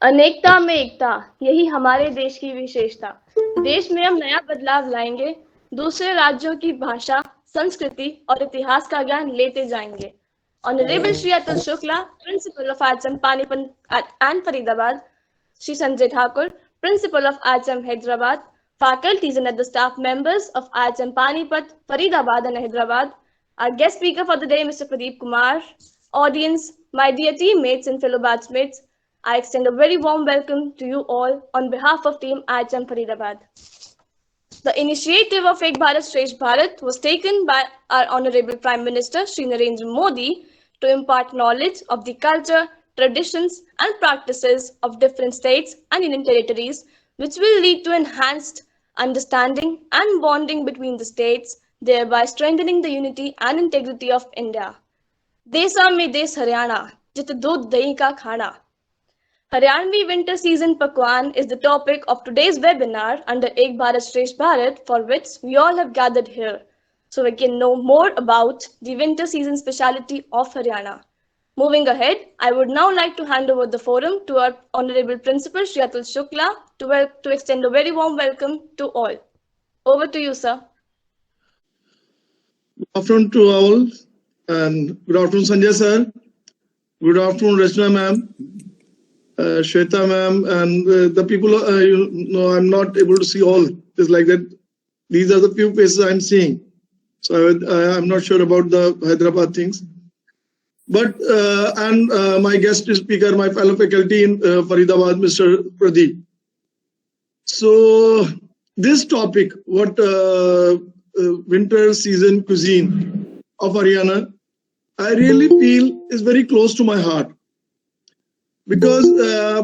अनेकता में एकता, यही हमारे देश की विशेषता। देश में हम नया बदलाव लाएंगे, दूसरे राज्यों की भाषा, संस्कृति और इतिहास का ज्ञान लेते जाएंगे। Honorable Shri Atul Shukla, Principal of IHM Panipat and Faridabad, Shri Sanjay Thakur, Principal of IHM Hyderabad, faculties and other staff members of IHM Panipat, Faridabad and Hyderabad, our guest speaker for the day, Mr. Pardeep Kumar, audience, my dear teammates and fellow batchmates, I extend a very warm welcome to you all on behalf of Team IHM Faridabad. The initiative of Ek Bharat Shresth Bharat was taken by our Honorable Prime Minister Shri Narendra Modi to impart knowledge of the culture, traditions and practices of different states and union territories, which will lead to enhanced understanding and bonding between the states, thereby strengthening the unity and integrity of India. Desa mein des Haryana, jit doodh dahi ka khana. Haryanvi winter season Pakwan is the topic of today's webinar under Ek Bharat Shresth Bharat, for which we all have gathered here, so we can know more about the winter season speciality of Haryana. Moving ahead, I would now like to hand over the forum to our Honorable Principal Shri Atul Shukla to extend a very warm welcome to all. Over to you, sir. Good afternoon to all, and good afternoon, Sanjay sir. Good afternoon, Rachna ma'am. Shweta ma'am, and the people, I'm not able to see all. It's like that. These are the few faces I'm seeing. So I'm not sure about the Hyderabad things. But, my guest speaker, my fellow faculty in Faridabad, Mr. Pardeep. So this topic, what winter season cuisine of Haryana, I really feel is very close to my heart. Because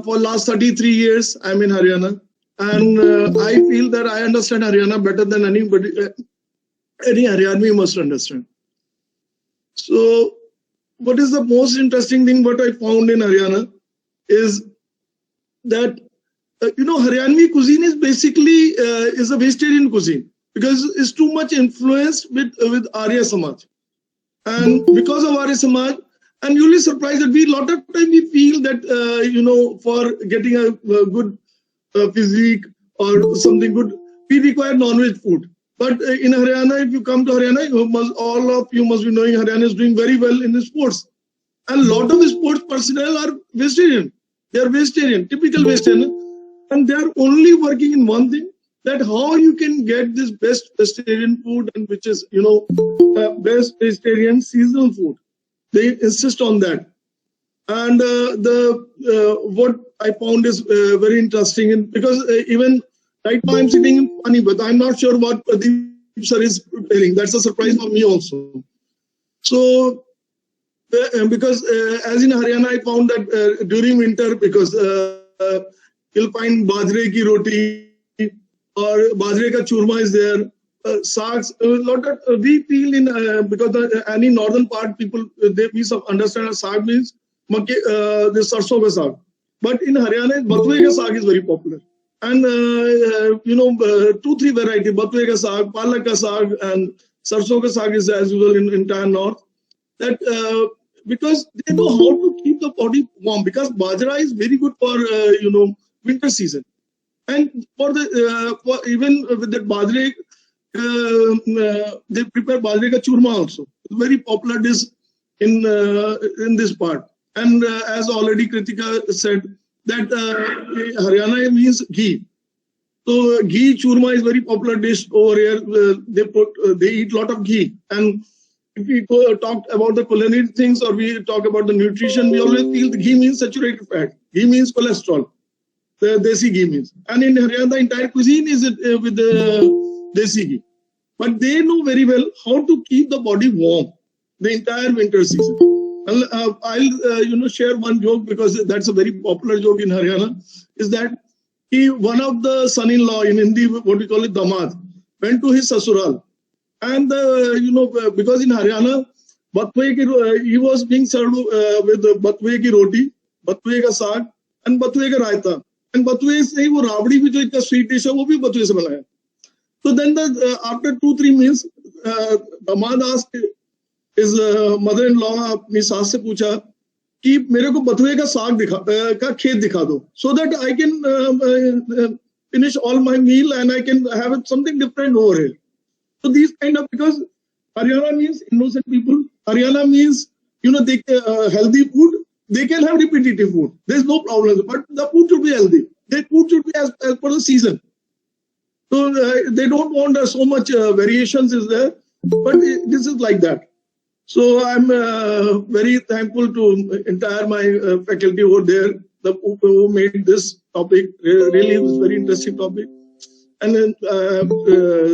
for last 33 years, I'm in Haryana, and I feel that I understand Haryana better than anybody, any Haryanvi must understand. So what is the most interesting thing what I found in Haryana is that, Haryanvi cuisine is basically is a vegetarian cuisine because it's too much influenced with Arya Samaj. And because of Arya Samaj, I'm really surprised that a lot of time we feel that, for getting a good physique or something good, we require non-veg food. But in Haryana, if you come to Haryana, all of you must be knowing Haryana is doing very well in the sports. And a lot of the sports personnel are vegetarian. They are vegetarian, typical vegetarian. And they are only working in one thing, that how you can get this best vegetarian food, and which is, best vegetarian seasonal food. They insist on that. And what I found is very interesting, because even right now I'm sitting in Panipat. I'm not sure what Pradeep sir is preparing. That's a surprise for me also. So, because as in Haryana, I found that during winter, because you'll find bajre ki roti or bajre ka churma is there. Sags, a lot of we feel in because any northern part people we understand a sag means the sarson ka sag, but in Haryana batwe ka sag is very popular, and 2-3 variety batwe ka sag, palak ka sag, and sarson ka sag is as usual in entire north. That because they know how to keep the body warm, because bajra is very good for winter season, and for the for even with that bajre. They prepare bajre ka churma also. It's very popular dish in this part. And as already Kritika said, that Haryana means ghee. So ghee churma is very popular dish over here. They eat a lot of ghee. And if we talk about the culinary things, or we talk about the nutrition, we always feel the ghee means saturated fat. Ghee means cholesterol. The desi ghee means. And in Haryana, the entire cuisine is with the desi ghee. But they know very well how to keep the body warm the entire winter season. I'll share one joke, because that's a very popular joke in Haryana. Is that one of the son-in-law, in Hindi what we call it damad, went to his sasural, and because in Haryana he was being served with batwe ki roti, batwe ka saag, and batwe ka raita. And batwe se wo rabdi bhi jo itna sweet dish hai, wo bhi batwe se banaya. So then after 2-3 meals, Damad asked his mother-in-law, अपनी सास से पूछा कि मेरे को बथुए का साग का खेत दिखा दो, so that I can finish all my meal and I can have something different over here. So these kind of, because Haryana means innocent people. Haryana means, they healthy food. They can have repetitive food. There's no problem, but the food should be healthy. The food should be as per the season. So they don't want so much variations is there, but this is like that. So I'm very thankful to entire my faculty over there who made this topic. Really, it was very interesting topic, and then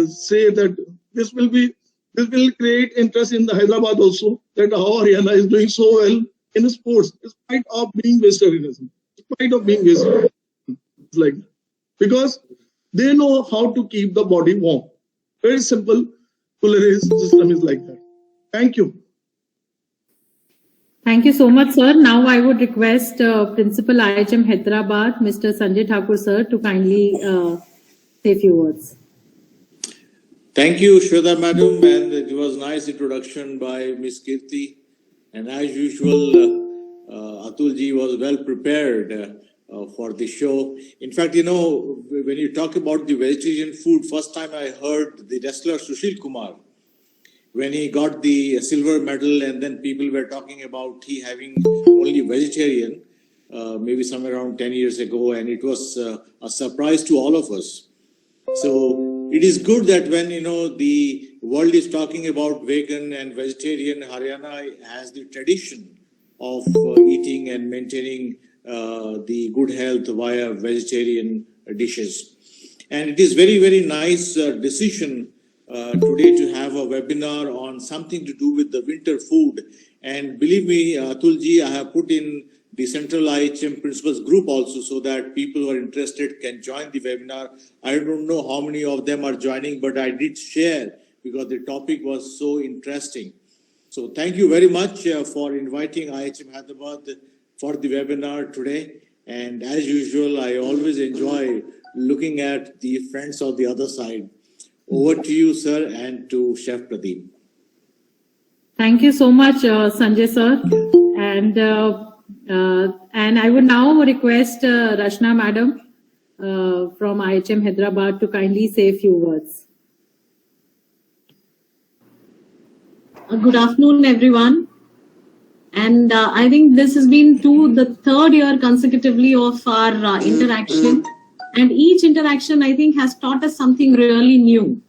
say that this will create interest in the Hyderabad also, that how Haryana is doing so well in sports, despite of being vegetarianism, despite of being vegetarian, like that. Because they know how to keep the body warm. Very simple. Culinary system is like that. Thank you. Thank you so much, sir. Now I would request Principal IHM Hyderabad, Mr. Sanjay Thakur, sir, to kindly say a few words. Thank you, Shweta Madam, and it was a nice introduction by Ms. Kirti. And as usual, Atulji was well prepared for the show. In fact, when you talk about the vegetarian food, first time I heard the wrestler Sushil Kumar, when he got the silver medal, and then people were talking about he having only vegetarian, maybe somewhere around 10 years ago, and it was a surprise to all of us. So it is good that when, the world is talking about vegan and vegetarian, Haryana has the tradition of eating and maintaining the good health via vegetarian dishes. And it is very, very nice decision today to have a webinar on something to do with the winter food. And believe me, Atulji, I have put in the Central IHM Principals group also, so that people who are interested can join the webinar. I don't know how many of them are joining, but I did share because the topic was so interesting. So thank you very much for inviting IHM Hyderabad for the webinar today. And as usual, I always enjoy looking at the friends on the other side. Over to you, sir, and to Chef Pradeep. Thank you so much, Sanjay, sir. And I would now request Rashna Madam from IHM Hyderabad to kindly say a few words. Good afternoon, everyone. And I think this has been the third year consecutively of our interaction. And each interaction, I think, has taught us something really new.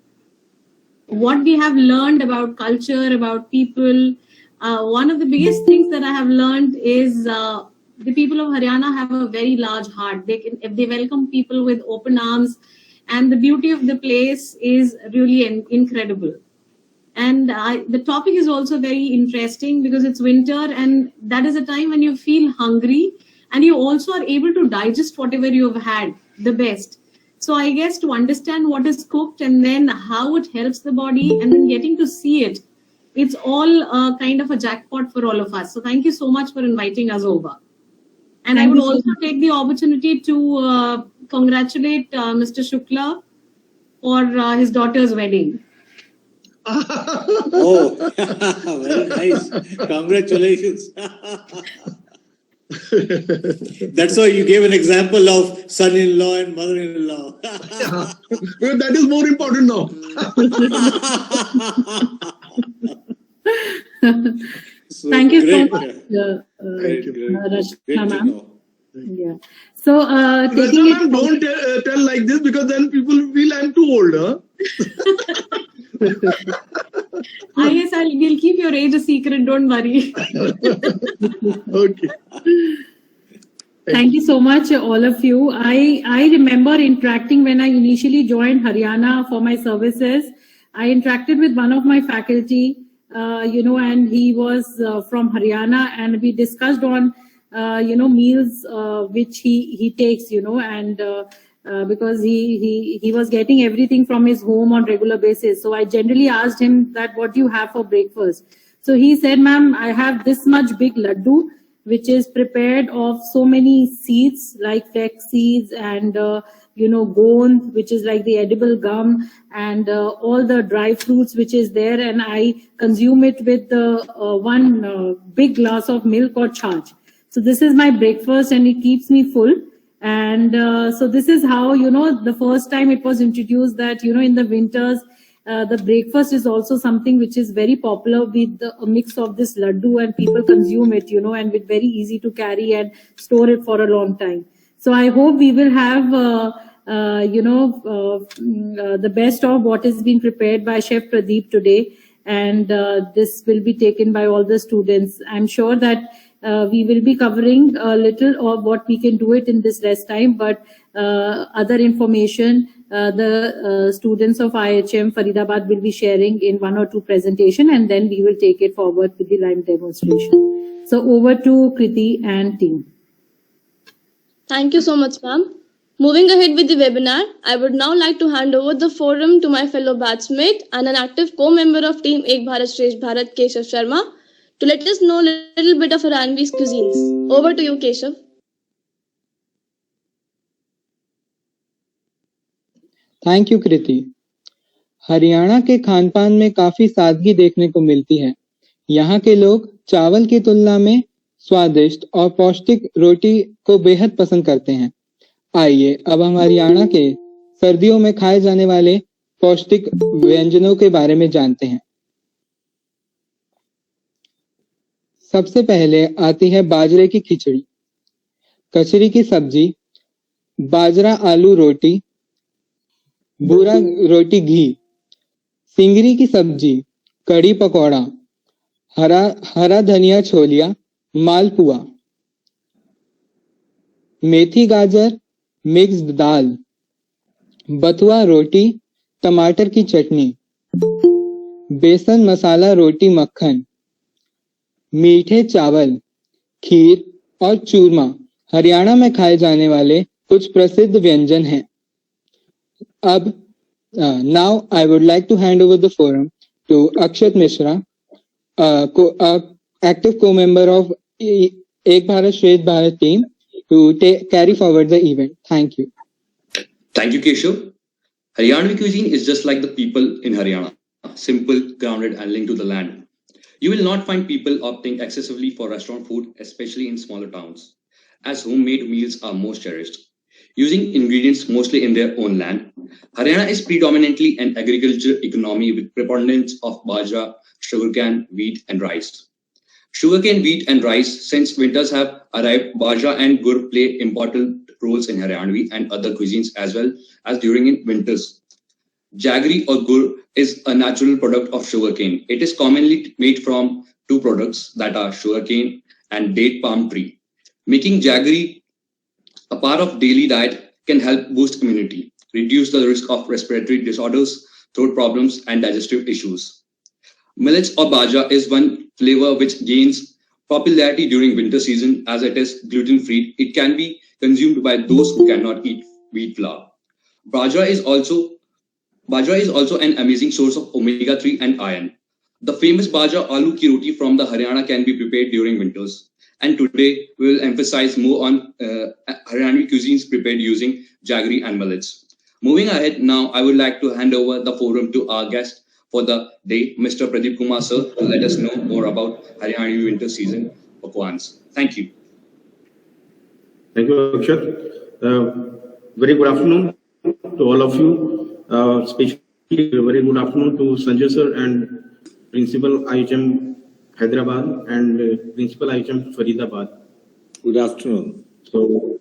What we have learned about culture, about people, one of the biggest things that I have learned is the people of Haryana have a very large heart. They welcome people with open arms, and the beauty of the place is really incredible. And the topic is also very interesting because it's winter, and that is a time when you feel hungry and you also are able to digest whatever you have had the best. So I guess to understand what is cooked and then how it helps the body and then getting to see it, it's all kind of a jackpot for all of us. So thank you so much for inviting us over. And I would also take the opportunity to congratulate Mr. Shukla for his daughter's wedding. Oh, very nice. Congratulations. That's why you gave an example of son-in-law and mother-in-law. Well, that is more important now. So thank you great. so much, Thank you. Rashna ma'am. Yeah. So taking Rashna ma'am, don't tell like this, because then people feel I'm too old. Huh? I guess we'll keep your age a secret, don't worry. Okay. Thank you so much, all of you. I remember interacting when I initially joined Haryana for my services. I interacted with one of my faculty, and he was from Haryana, and we discussed on, meals which he takes, and because he was getting everything from his home on regular basis. So I generally asked him that, what do you have for breakfast? So he said, ma'am, I have this much big laddu, which is prepared of so many seeds like flax seeds and, gond, which is like the edible gum, and all the dry fruits which is there. And I consume it with one big glass of milk or charge. So this is my breakfast and it keeps me full. And so this is how, the first time it was introduced that, in the winters, the breakfast is also something which is very popular with a mix of this laddu, and people consume it, and with very easy to carry and store it for a long time. So I hope we will have, the best of what is being prepared by Chef Pradeep today. And this will be taken by all the students. I'm sure that we will be covering a little of what we can do it in this less time, but other information the students of IHM Faridabad will be sharing in 1 or 2 presentation, and then we will take it forward with the live demonstration. So over to Kriti and team. Thank you so much, ma'am. Moving ahead with the webinar, I would now like to hand over the forum to my fellow batchmate and an active co-member of Team Ek Bharat Shresth Bharat, Keshav Sharma, to let us know a little bit of Haryanvi's cuisines. Over to you, Keshav. Thank you Kriti. Haryana के खान पान में काफी सादगी देखने को मिलती है। यहाँ के लोग चावल की तुलना में स्वादिष्ट और पौष्टिक रोटी को बेहद पसंद करते हैं। आइए अब हम हरियाणा के सर्दियों में खाए जाने वाले पौष्टिक व्यंजनों के बारे में जानते हैं। सबसे पहले आती है बाजरे की खिचड़ी, कचरी की सब्जी, बाजरा आलू रोटी, बूरा रोटी घी, सिंगरी की सब्जी, कड़ी पकौड़ा, हरा धनिया छोलिया, मालपुआ, मेथी गाजर मिक्स्ड दाल, बथुआ रोटी, टमाटर की चटनी, बेसन मसाला रोटी मक्खन, मीठे चावल, खीर और चूरमा हरियाणा में खाए जाने वाले कुछ प्रसिद्ध व्यंजन हैं। अब now I would like to hand over the forum to Akshat Mishra, active co-member of Ek Bharat Shresth Bharat team, to carry forward the event. Thank you. Thank you, Keshav. Haryanvi cuisine is just like the people in Haryana, simple, grounded, and linked to the land. You will not find people opting excessively for restaurant food, especially in smaller towns, as homemade meals are most cherished. Using ingredients mostly in their own land, Haryana is predominantly an agricultural economy with preponderance of bajra, sugarcane, wheat, and rice. Sugarcane, wheat, and rice, since winters have arrived, bajra and gur play important roles in Haryanvi and other cuisines as well as during in winters. Jaggery or gur is a natural product of sugarcane. It is commonly made from 2 products, that are sugarcane and date palm tree. Making jaggery a part of daily diet can help boost immunity, reduce the risk of respiratory disorders, throat problems, and digestive issues. Millets or bajra is one flavor which gains popularity during winter season as it is gluten-free. It can be consumed by those who cannot eat wheat flour. Bajra is also an amazing source of omega-3 and iron. The famous bajra aloo ki roti from the Haryana can be prepared during winters. And today we will emphasize more on Haryanvi cuisines prepared using jaggery and millets. Moving ahead now, I would like to hand over the forum to our guest for the day, Mr. Pardeep Kumar sir, to let us know more about Haryanvi winter season pakwans. Thank you. Thank you, Akshat. Very good afternoon to all of you. Especially very good afternoon to Sanjay sir and Principal IHM Hyderabad and Principal IHM Faridabad. Good afternoon. So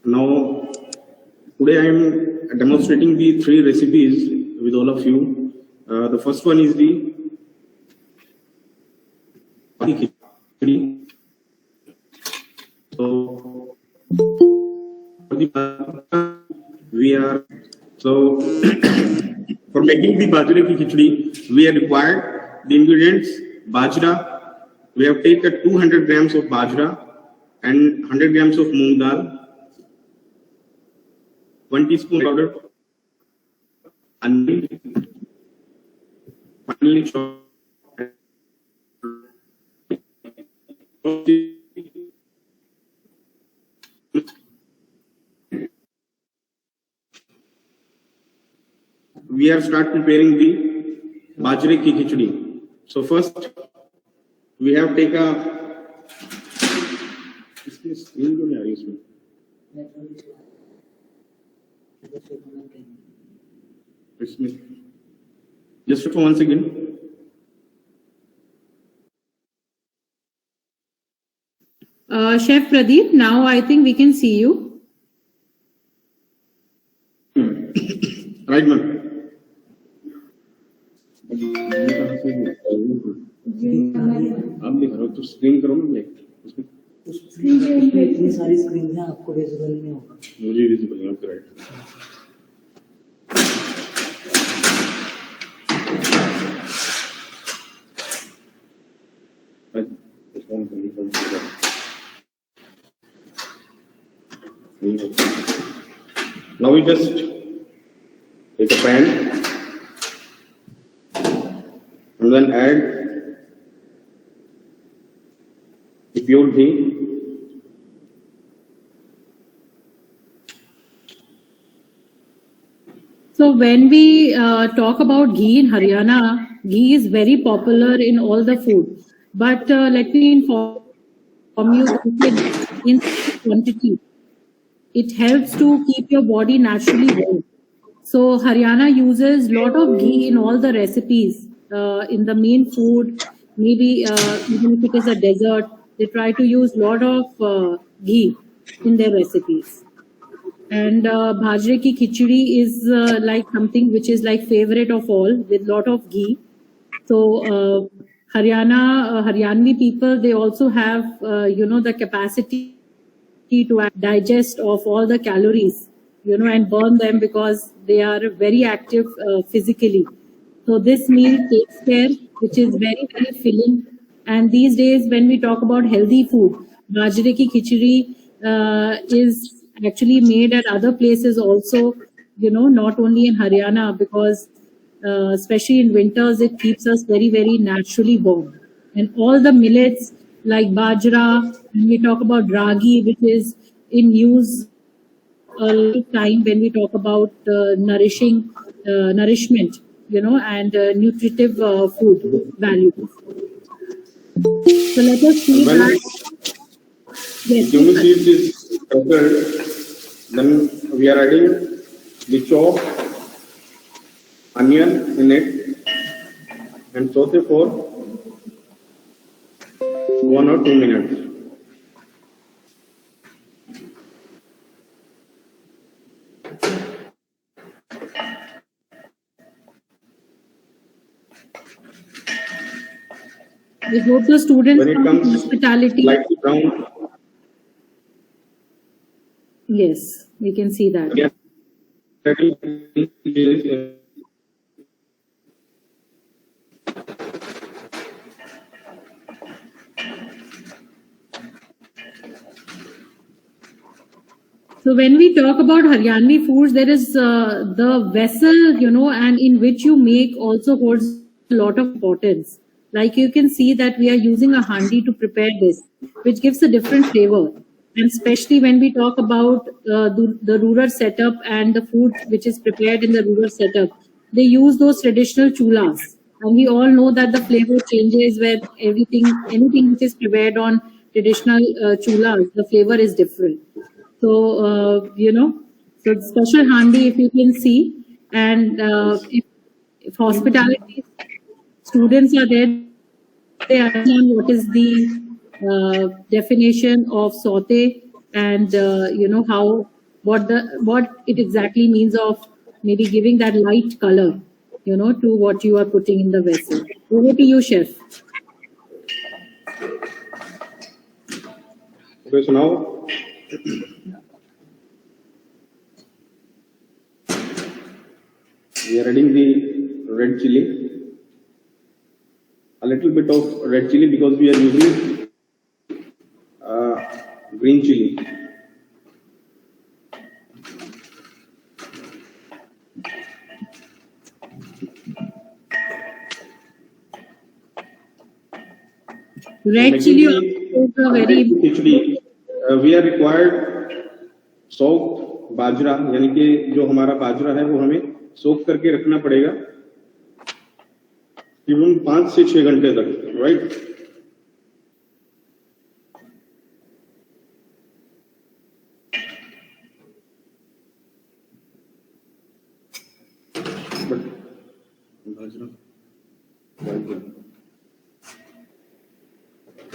now today I am demonstrating the 3 recipes with all of you. The first one is the khichdi. So we are for making the bajra ki khichdi, we are required the ingredients bajra. We have taken 200 grams of bajra and 100 grams of moong dal, 1 teaspoon powder, onion, finely chopped. We have started preparing the bajre ki khichdi. So first we have taken screen क्यों नहीं आ रही इसमें? Just for once again. Chef Pradeep, now I think we can see you. Right, ma'am. आप दिखा रहे हो तो screen करो ना ब्लैक इतनी सारी स्क्रीन है आपको विजिबल नहीं होगा मुझे विजिबल है आपका right Now we just take a pan and then add the pure ghee. So when we talk about ghee in Haryana, ghee is very popular in all the food. But let me inform you that in quantity, it helps to keep your body naturally warm. So Haryana uses lot of ghee in all the recipes, in the main food, maybe even if it is a dessert, they try to use lot of ghee in their recipes. And bhajre ki khichdi is like something which is like favorite of all with lot of ghee. So Haryanvi people, they also have the capacity to digest of all the calories, and burn them because they are very active physically. So this meal takes care, which is very, very filling. And these days, when we talk about healthy food, bajre ki khichdi is actually made at other places also, not only in Haryana, because especially in winters, it keeps us very, very naturally warm. And all the millets like bajra, when we talk about ragi, which is in use a lot of time when we talk about nourishment, and nutritive food values. So let us see When that. Yes. cumin seeds is prepared, then we are adding the chopped onion in it and saute for 1 or 2 minutes. We hope the students When it from comes hospitality. slightly brown, Yes, we can see that. again, So when we talk about Haryanvi foods, there is the vessel, and in which you make also holds a lot of importance. Like you can see that we are using a handi to prepare this, which gives a different flavor. And especially when we talk about the rural setup and the food which is prepared in the rural setup, they use those traditional chulas. And we all know that the flavor changes where anything which is prepared on traditional chulas, the flavor is different. So, so special handi, if you can see, and if hospitality students are there, they understand what is the definition of saute and, what it exactly means of maybe giving that light color, to what you are putting in the vessel. Over to you, chef. okay, so now we are adding the red chili, a little bit of red chili because we are using green chili. Red chili is a very Actually, we are required soaked बाजरा, यानी कि जो हमारा बाजरा है वो हमें सोक करके रखना पड़ेगा इवन 5 से 6 घंटे तक, right?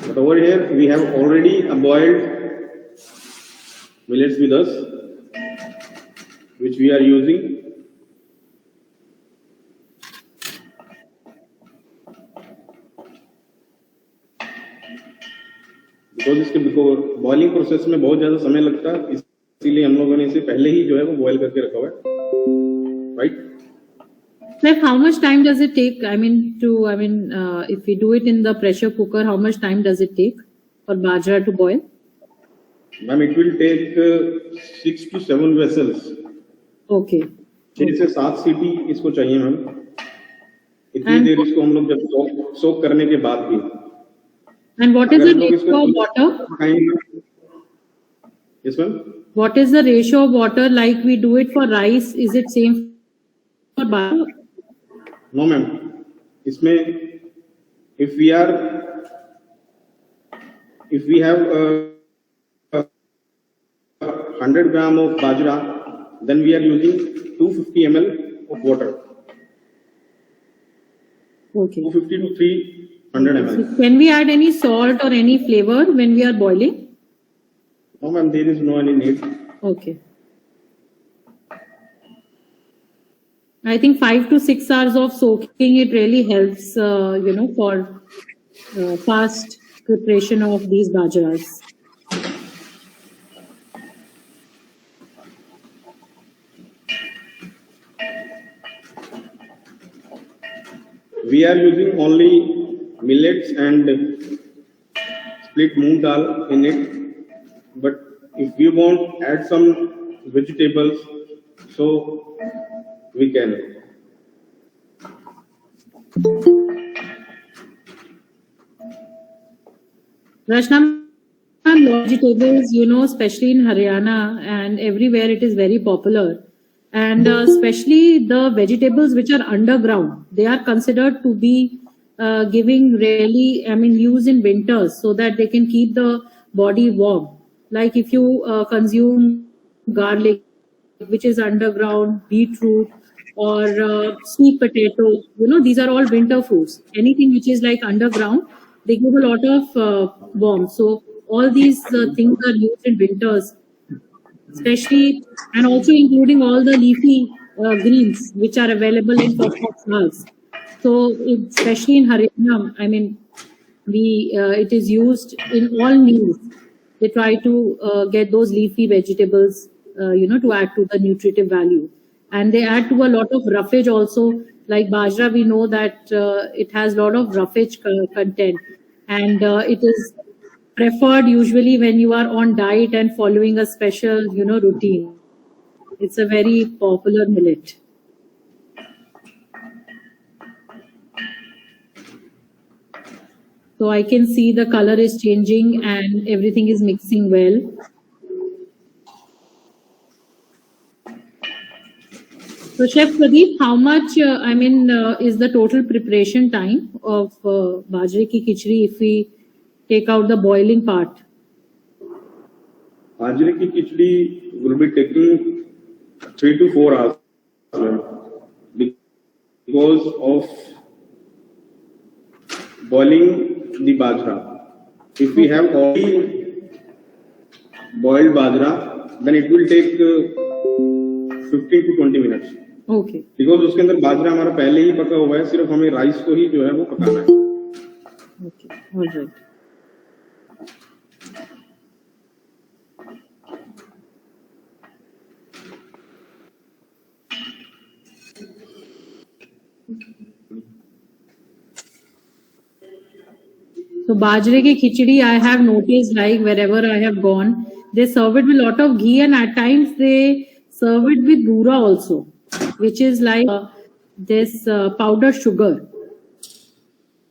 But over here, we have already boiled millets with us, which we are using. Because इसके बॉइलिंग प्रोसेस में बहुत ज्यादा समय लगता है, इसीलिए हम लोगों ने इसे पहले ही जो है वो बॉयल करके रखा हुआ है, right? Like how much time does it take? If we do it in the pressure cooker, how much time does it take for bajra to boil? Ma'am, it will take 6 to 7 vessels. Okay. 6 से 7 सीटी इसको चाहिए ma'am. इतनी देर इसको हम लोग जब सोक करने के बाद भी. And what is the ratio of water? Yes, ma'am. What is the ratio of water like we do it for rice? Is it same for bajra? No, ma'am. इसमें if we have 100 gram of bajra, then we are using 250 ml of water. Okay. 250 to 300 ml. So can we add any salt or any flavor when we are boiling? No, ma'am, there is no any need. Okay. I think 5 to 6 hours of soaking, it really helps, for fast preparation of these bajras. We are using only millets and split moong dal in it, but if we want add some vegetables, so we can. Rachna, vegetables, especially in Haryana and everywhere it is very popular. And especially the vegetables which are underground, they are considered to be giving really, use in winters so that they can keep the body warm. Like if you consume garlic, which is underground, beetroot, or sweet potato, these are all winter foods. Anything which is like underground, they give a lot of warmth. So all these things are used in winters, especially, and also including all the leafy greens which are available in flowers. So especially in Haryana, it is used in all meals. They try to get those leafy vegetables, to add to the nutritive value. And they add to a lot of roughage also. Like bajra, we know that it has a lot of roughage content. And it is preferred usually when you are on diet and following a special, routine. It's a very popular millet. So I can see the color is changing and everything is mixing well. So Chef Pradeep, how much, is the total preparation time of bajre ki khichdi if we take out the boiling part? Bajre ki khichdi will be taking 3 to 4 hours because of boiling the bajra. If we have already boiled bajra, then it will take 15 to 20 minutes. Okay. Because उसके अंदर बाजरा हमारा पहले ही पका हुआ है, सिर्फ हमें rice को ही जो है वो पकाना है. Okay, all right. So bajre ki khichdi, I have noticed, like wherever I have gone, they serve it with a lot of ghee, and at times they serve it with bura also, which is like this powdered sugar.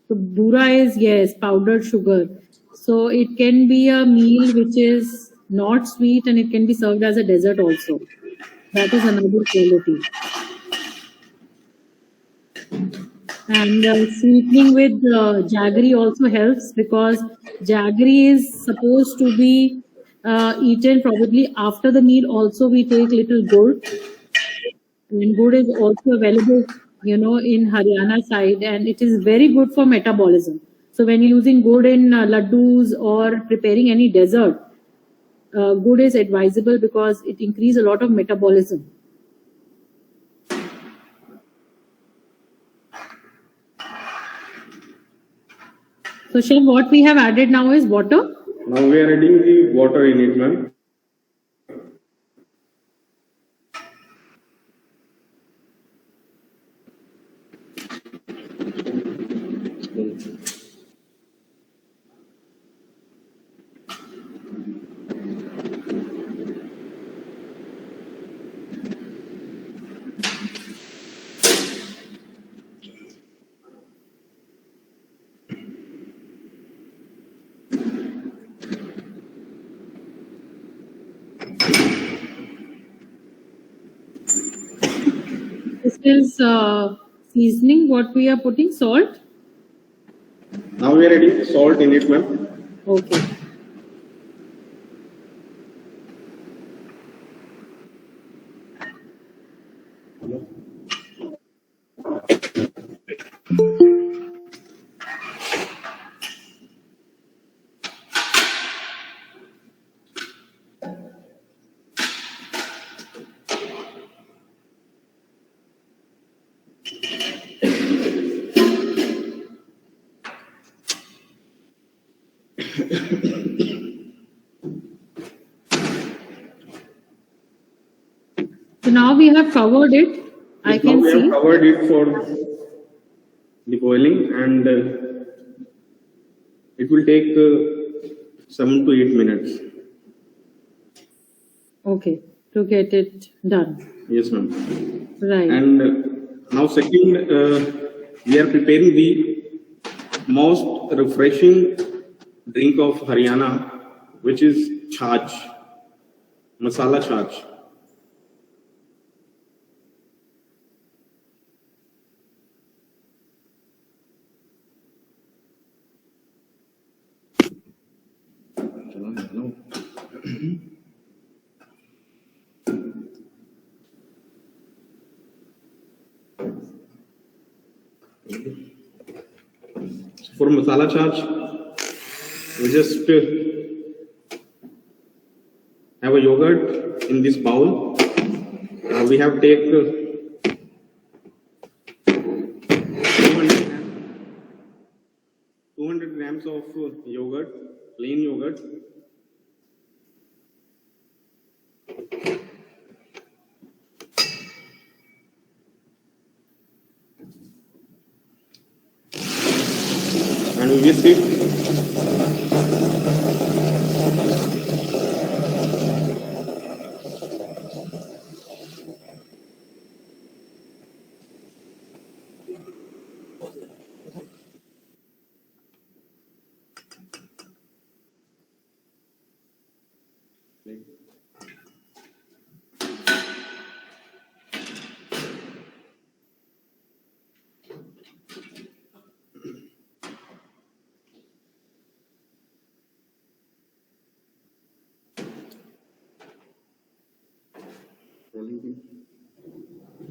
So bura is, yes, powdered sugar. So it can be a meal which is not sweet and it can be served as a dessert also. That is another quality. And sweetening with jaggery also helps, because jaggery is supposed to be eaten probably after the meal. Also, we take little gur, and gur is also available in Haryana side, and it is very good for metabolism. So when you're using good in laddus or preparing any dessert, good is advisable because it increases a lot of metabolism. So chef, what we have added now is water. Now we are adding the water in it, ma'am. This is seasoning. What we are putting, salt. Now we are adding salt in it, ma'am. Okay. So now we have covered it. I can we see. have covered it for the boiling, and it will take 7 to 8 minutes. Okay, to get it done. Yes, ma'am. Right. And now second, we are preparing the most refreshing drink of Haryana, which is chach, masala chach. For masala chach, we just have a yogurt in this bowl. We have take 200 grams of yogurt, plain yogurt. And we whisk it.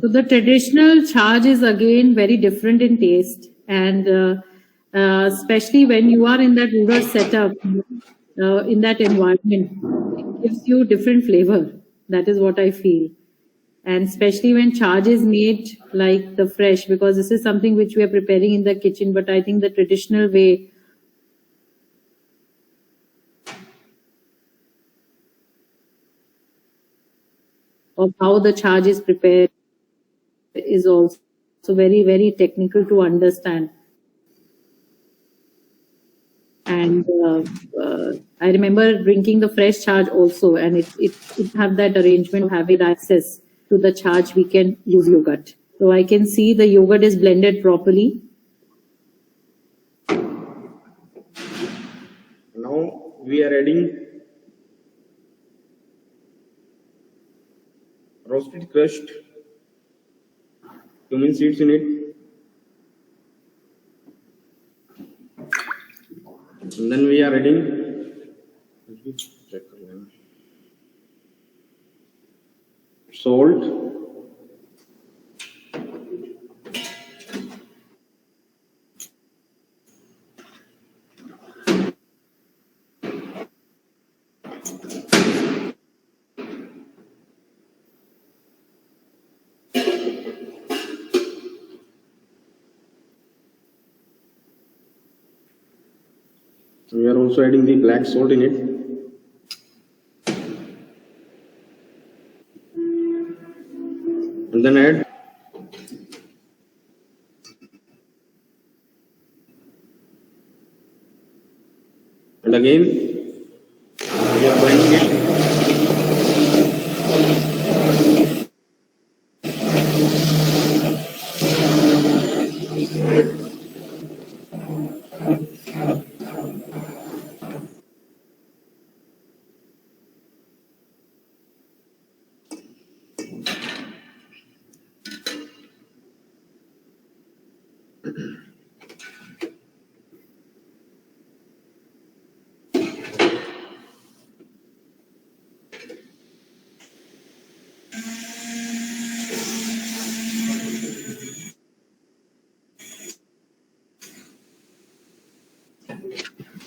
So the traditional chaj is again very different in taste, and especially when you are in that rural setup, in that environment, it gives you different flavor. That is what I feel. And especially when chaj is made like the fresh, because this is something which we are preparing in the kitchen, but I think the traditional way of how the chaj is prepared is also very, very technical to understand. And I remember drinking the fresh chaj also, and it have that arrangement of having access to the chaj. We can use yogurt. So I can see the yogurt is blended properly. Now we are adding roasted crushed cumin seeds in it. And then we are adding salt, We are also adding the black salt in it. And then add and again we are blending it.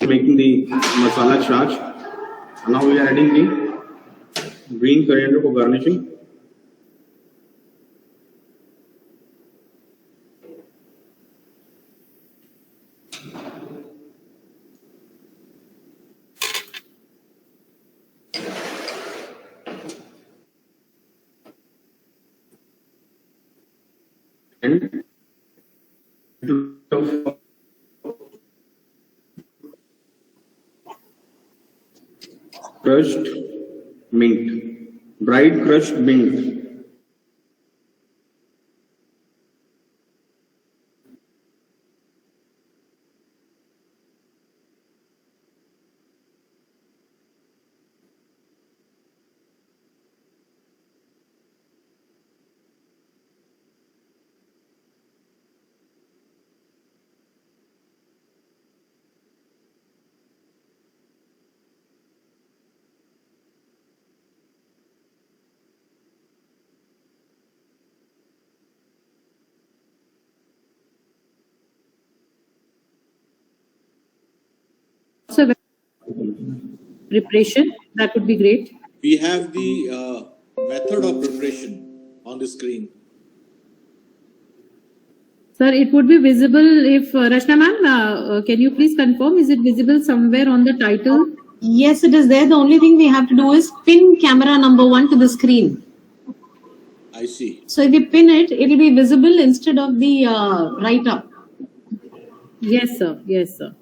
Making the masala charge. Now we are adding the green coriander for garnishing. And crushed mint, dried crushed mint. So, preparation, that would be great. We have the method of preparation on the screen. Sir, it would be visible if, Rashna ma'am, can you please confirm, is it visible somewhere on the title? Yes, it is there. The only thing we have to do is pin camera number 1 to the screen. I see. So if we pin it, it will be visible instead of the write-up. Yes, sir. Yes, sir.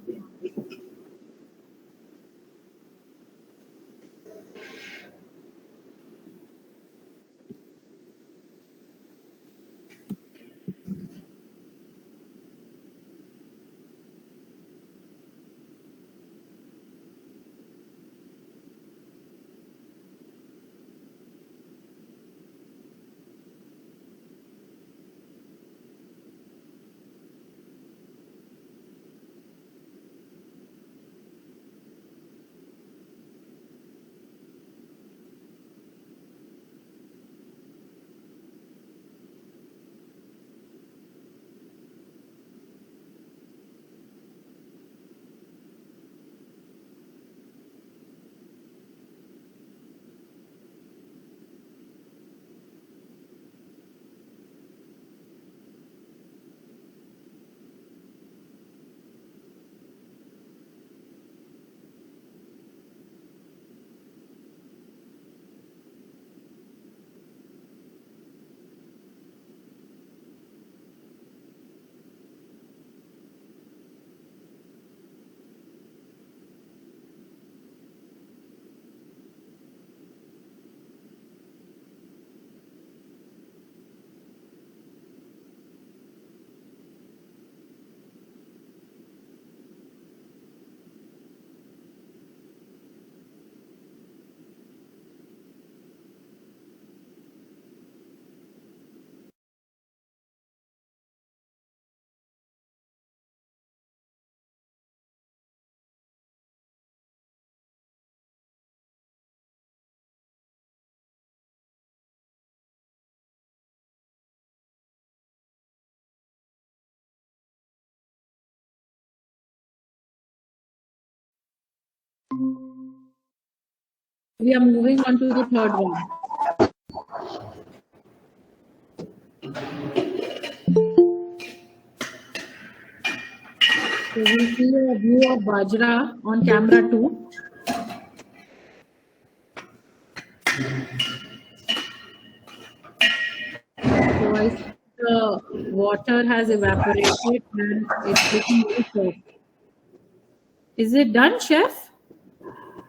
We are moving on to the third one. So we'll see a view of bajra on camera 2. So I see the water has evaporated and it's looking very soft. Is it done, chef?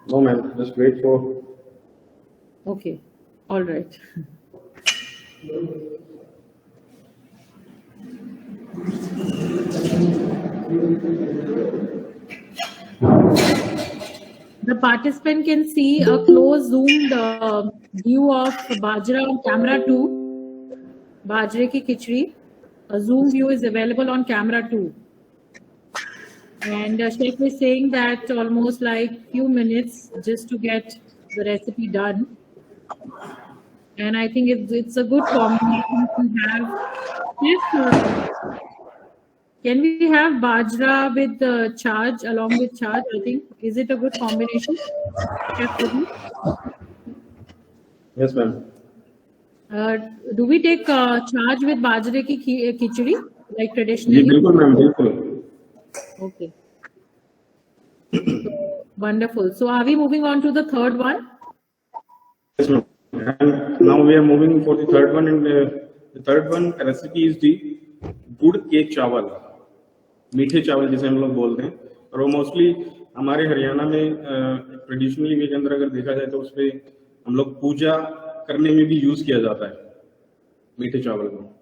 No, ma'am. Just wait for. Okay, all right. The participant can see a close zoomed view of bajra on camera 2. Bajre ki khichdi. A zoom view is available on camera 2. And chef is saying that almost like few minutes just to get the recipe done. And I think it's a good combination to have. Can we have bajra with charge along with charge? I think is it a good combination? Yes, ma'am. Do we take charge with bajre ki khichdi like ji traditionally? बिल्कुल ma'am बिल्कुल. Okay. So, wonderful. So are we moving on to the third one? Yes, ma'am. And now we are moving for the third one, and the third one recipe is the गुड़ के चावल, मीठे चावल जिसे हम लोग बोलते हैं. और वो मोस्टली हमारे हरियाणा में ट्रेडिशनली वे के अंदर अगर देखा जाए तो उसपे हम लोग पूजा करने में भी यूज किया जाता है मीठे चावल को.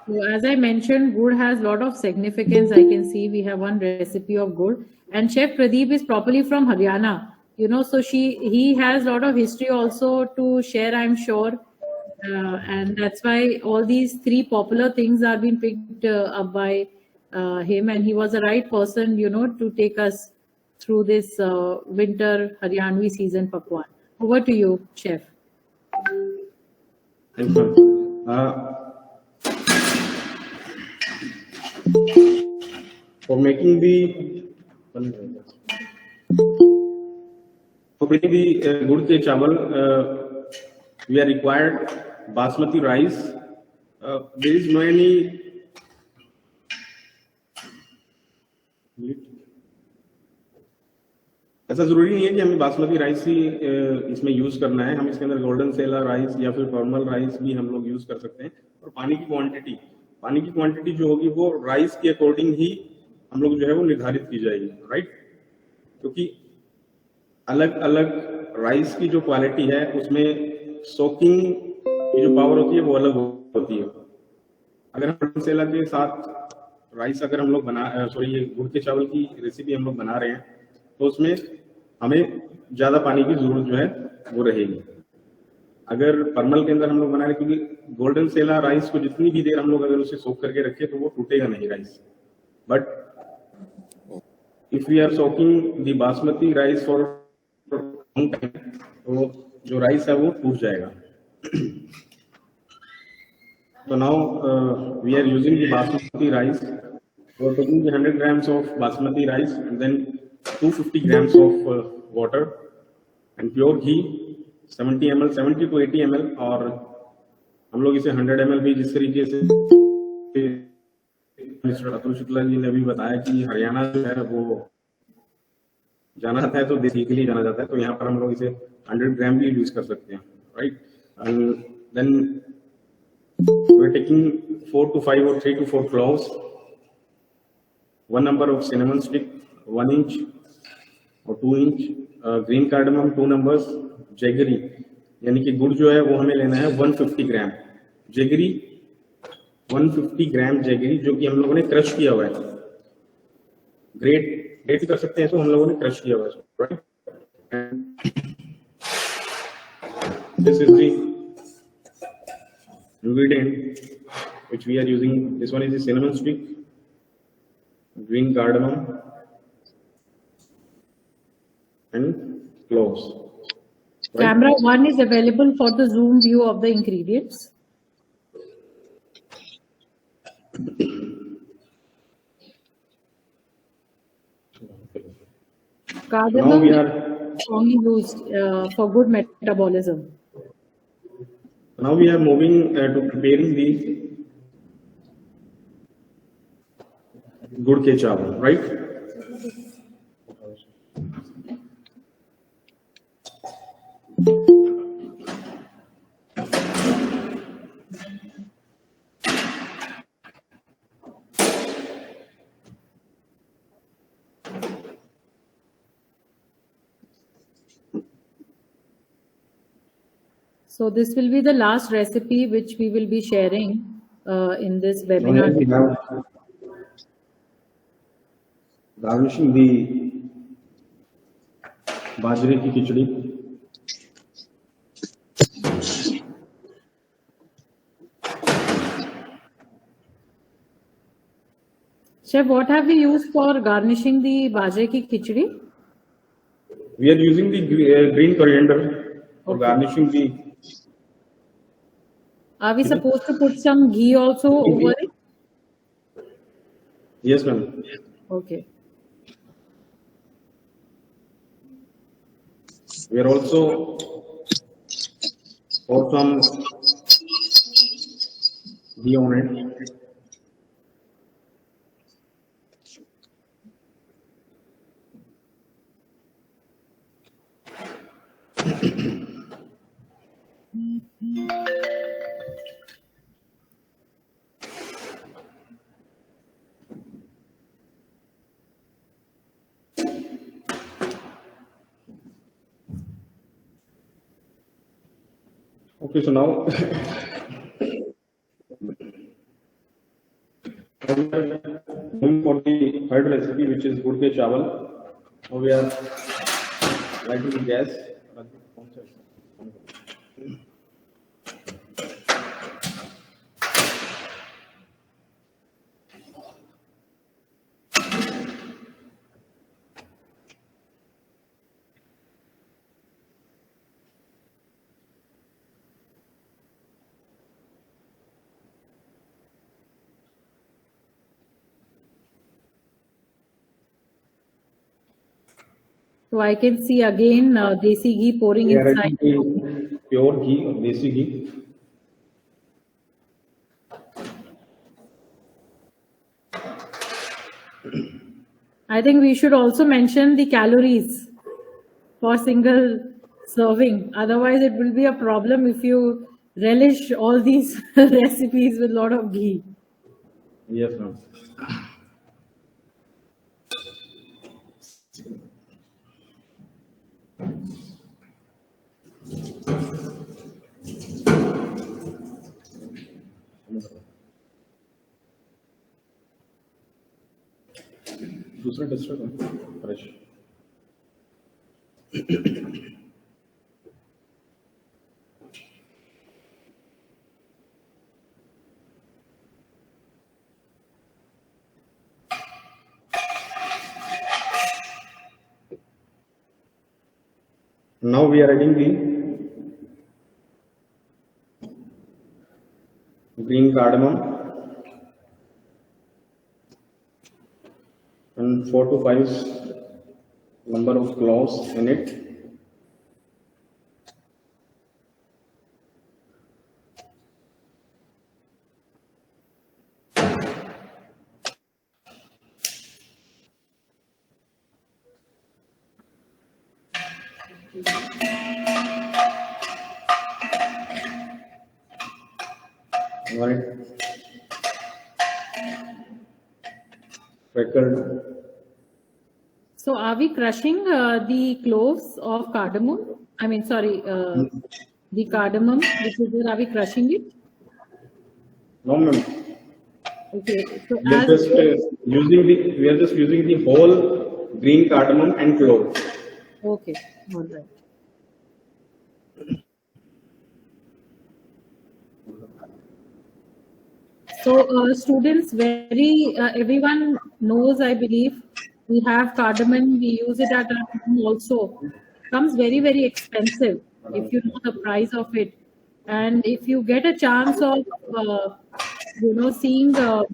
So as I mentioned, gur has a lot of significance. I can see we have one recipe of gur, and Chef Pradeep is properly from Haryana. You know, so he has a lot of history also to share, I'm sure, and that's why all these three popular things are being picked up by him, and he was the right person, you know, to take us through this winter Haryanvi season pakwan. Over to you, Chef. Thanks, ma'am. For making the gur ke chawal, we are required basmati rice. There is no any ऐसा जरूरी नहीं है कि हमें basmati rice ही इसमें use करना है. हम इसके अंदर गोल्डन सेला राइस या फिर नॉर्मल राइस भी हम लोग यूज कर सकते हैं. और पानी की क्वांटिटी जो होगी वो राइस के अकॉर्डिंग ही हम लोग जो है वो निर्धारित की जाएगी, राइट. क्योंकि अलग अलग राइस की जो क्वालिटी है उसमें सोकिंग की जो पावर होती है वो अलग होती है. अगर हम गोल्डन सेला के साथ राइस अगर हम लोग ये गुड़ के चावल की रेसिपी हम लोग बना रहे हैं तो उसमें हमें ज्यादा पानी की जरूरत जो है वो रहेगी. अगर परमल के अंदर हम लोग बना रहे, क्योंकि गोल्डन सेला राइस को जितनी भी देर हम लोग अगर उसे सोक करके रखें तो वो टूटेगा नहीं rice. But if we are soaking the basmati rice for long time तो जो राइस है वो टूट जाएगा. So now we are using the basmati rice. We are taking the 100 grams of basmati rice and then 250 grams of water and pure ghee 70 ml, 70 to 80 ml. और हम लोग इसे 100 ml भी जिस तरीके से मिस्टर अतुल शुक्ला जी ने अभी बताया कि हरियाणा जो है वो जाना जाता है तो देसी के लिए जाना जाता है, तो यहाँ पर हम लोग इसे 100 ग्राम भी यूज कर सकते हैं, right. And then we are taking 4 to 5 or 3 to 4 cloves, 1 number of cinnamon stick, 1 inch or 2 inch green cardamom, 2 numbers, jaggery यानी कि गुड़ जो है वो हमें लेना है 150 ग्राम. जैगरी 150 ग्राम जैगरी जो कि हम लोगों ने क्रश किया हुआ है. ग्रेट कर सकते हैं तो हम लोगों ने क्रश किया हुआ है, right. This is the ingredient which we are using. This one is the cinnamon stick, green cardamom and cloves. Right? Camera 1 is available for the zoom view of the ingredients. Cardamom is strongly used for good metabolism. Now we are moving to preparing the good ke chawal, right? So this will be the last recipe which we will be sharing in this Now webinar. here we have garnishing the bajre ki khichdi. Chef, what have we used for garnishing the bajre ki khichdi? We are using the green coriander for garnishing the. Are we supposed to put some ghee also over it? Yes, ma'am. Okay. We are also pour some ghee on it. Okay, so now going for the third recipe, which is good ke chawal. Now we are lighting the gas. So I can see again desi ghee pouring We are inside. adding the pure ghee or desi ghee. I think we should also mention the calories for single serving. Otherwise, it will be a problem if you relish all these recipes with a lot of ghee. Yes, ma'am. दूसरा tester fresh. Now we are adding the green cardamom and 4 to 5 number of cloves in it. Right. Pepper. So are we crushing the cloves of cardamom? I mean, sorry, the cardamom, which is there, are we crushing it? No, ma'am. Okay. So We are just using the whole green cardamom and clove. Okay, all right. So students, everyone knows, I believe, we have cardamom, we use it at our home also. Comes very, very expensive if you know the price of it. And if you get a chance of, seeing the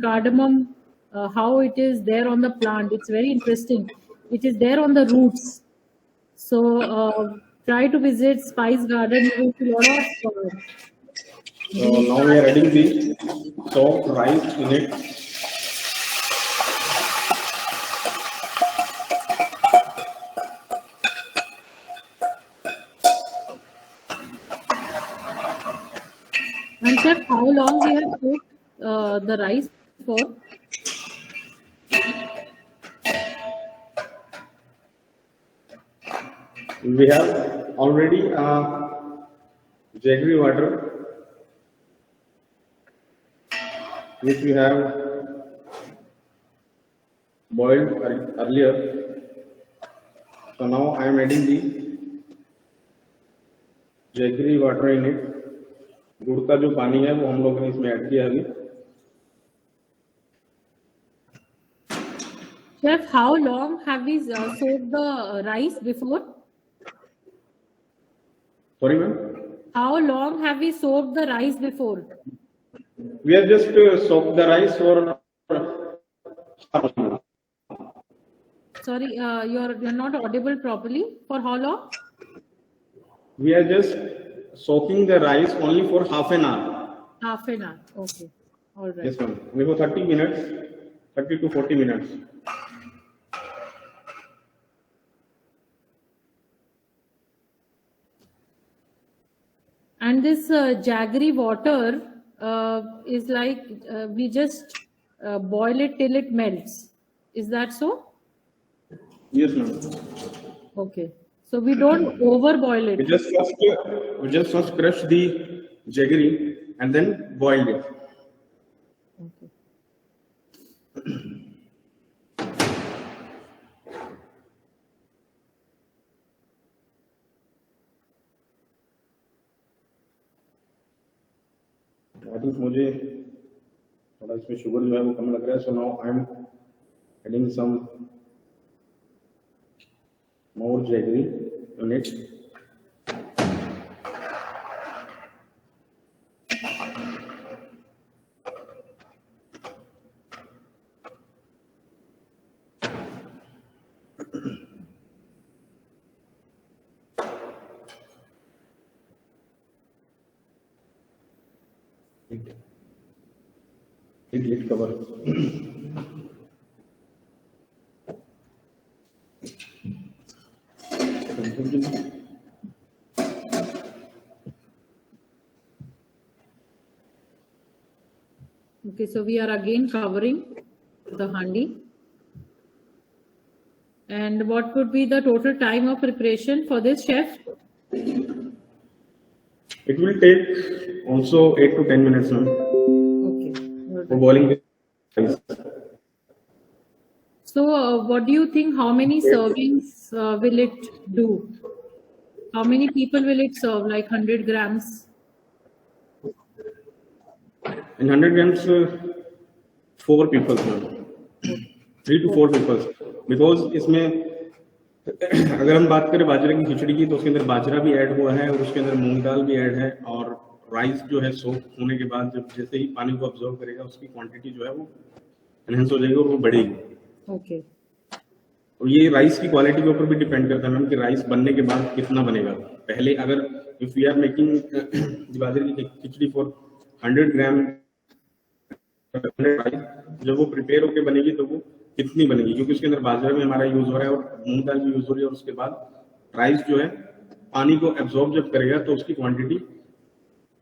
cardamom, how it is there on the plant, it's very interesting. It is there on the roots. So try to visit Spice Garden. You will see a lot of. So now we are adding the soft rice in it. And chef, how long we have cooked the rice for? We have already jaggery water, which we have boiled earlier. So now I am adding the jaggery water in it. गुड़ का जो पानी है वो हम लोगों ने इसमें ऐड किया अभी. Chef, how long have we soaked the rice before? Sorry, ma'am. How long have we soaked the rice before? We have just soaked the rice for. Sorry, you're not audible properly. For how long? We are just soaking the rice only for half an hour. Half an hour. Okay. All right. Yes, ma'am. Only for 30 minutes, 30 to 40 minutes. And this jaggery water is like we just boil it till it melts. Is that so? Yes, ma'am. Okay. So we don't overboil it. We just first crush the jaggery and then boiled it. Okay. I think मुझे थोड़ा इसमें sugar जो है वो कम लग रहा है. So now I am adding some more jaggery in it. Lid cover. Okay, so we are again covering the handi. And what would be the total time of preparation for this, chef? It will take also 8 to 10 minutes now. Okay. For boiling the rice. So, what do you think? How many servings will it do? How many people will it serve? Like 100 grams? In 100 grams, 4 people, 3 to 4 people. Because इसमें अगर हम बात करें बाजरे की खिचड़ी की तो उसके अंदर बाजरा भी ऐड हुआ है और उसके अंदर मूंग दाल भी ऐड है और राइस जो है सोक होने के बाद जब जैसे ही पानी को अब्जॉर्व करेगा उसकी क्वांटिटी जो है वो एनहेंस हो जाएगी और वो बढ़ेगी. Okay. और ये राइस की क्वालिटी के ऊपर भी डिपेंड करता है मैम कि राइस बनने के बाद कितना बनेगा. पहले अगर इफ वी आर मेकिंग बाजरे की खिचड़ी फॉर 100 ग्राम जब वो प्रिपेयर होके बनेगी तो वो कितनी बनेगी क्योंकि उसके अंदर बाजरा भी हमारा यूज हो रहा है और मूंग दाल भी यूज हो रही है और उसके बाद राइस जो है पानी को एब्जॉर्ब जब करेगा तो उसकी क्वांटिटी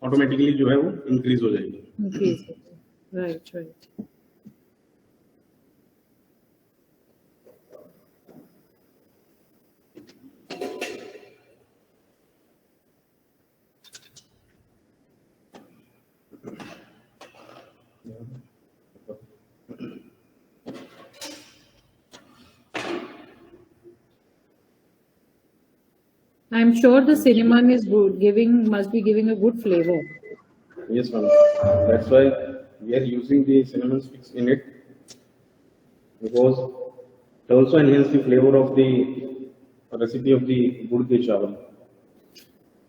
ऑटोमेटिकली जो है वो इंक्रीज हो जाएगी. Right. I'm sure the cinnamon is good, must be giving a good flavor. Yes, ma'am. That's why we are using the cinnamon sticks in it because it also enhances the flavor of the recipe of the gur ke chawal.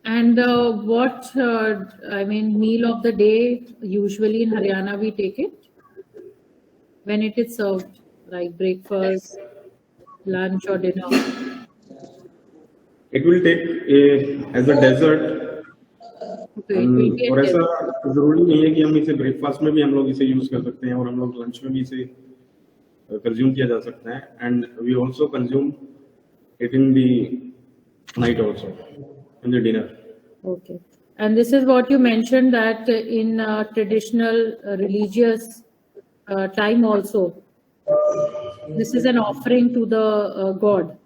And what meal of the day usually in Haryana we take it when it is served, like breakfast, lunch or dinner? It will take as a dessert. और ऐसा जरूरी नहीं है कि हम इसे breakfast में भी हम लोग इसे यूज कर सकते हैं और हम लोग लंच में भी इसे कंज्यूम किया जा सकता है. And we also consume it in the night also in the dinner. Okay. And this is what you mentioned, that in traditional religious time also, this is an offering to the god.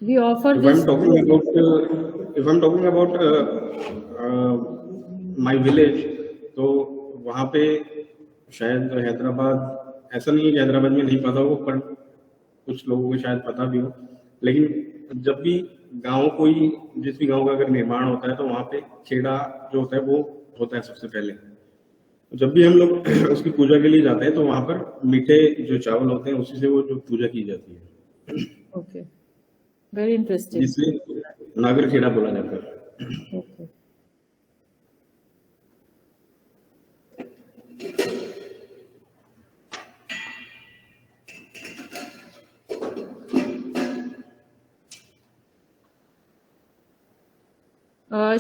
We offer If this. I'm talking about my village, तो वहाँ पे शायद हैदराबाद, ऐसा नहीं है कि हैदराबाद में नहीं पता हो, पर कुछ लोगों को शायद पता भी हो. लेकिन जब भी जिस भी गांव का अगर निर्माण होता है तो वहाँ पे खेड़ा जो होता है वो होता है सबसे पहले. जब भी हम लोग उसकी पूजा के लिए जाते हैं तो वहाँ पर मीठे जो चावल होते हैं उसी से वो जो पूजा की जाती है. Okay. Very interesting. इसलिए नागर खेड़ा बोला जाता है. Okay.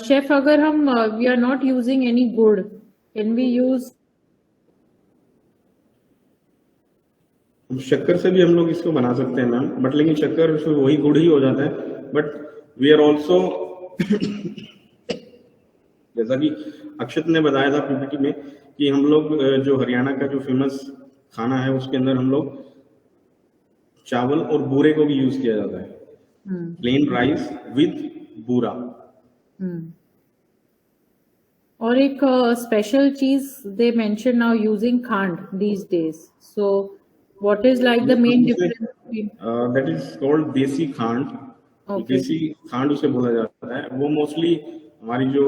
Chef, अगर हम we are not using any good, can we use? शक्कर से भी हम लोग इसको बना सकते हैं मैम, बट लेकिन शक्कर से वही गुड़ ही हो जाता है. बट वी आर ऑल्सो जैसा कि अक्षत ने बताया था पीपीटी में कि हम लोग जो हरियाणा का जो फेमस खाना है उसके अंदर हम लोग चावल और बूरे को भी यूज किया जाता है. प्लेन राइस विद बूरा. और एक स्पेशल चीज they mention now using khand these days. So what is like the main difference between? That is called देसी खांड. Okay. देसी खांड उसे बोला जाता है. वो मोस्टली हमारी जो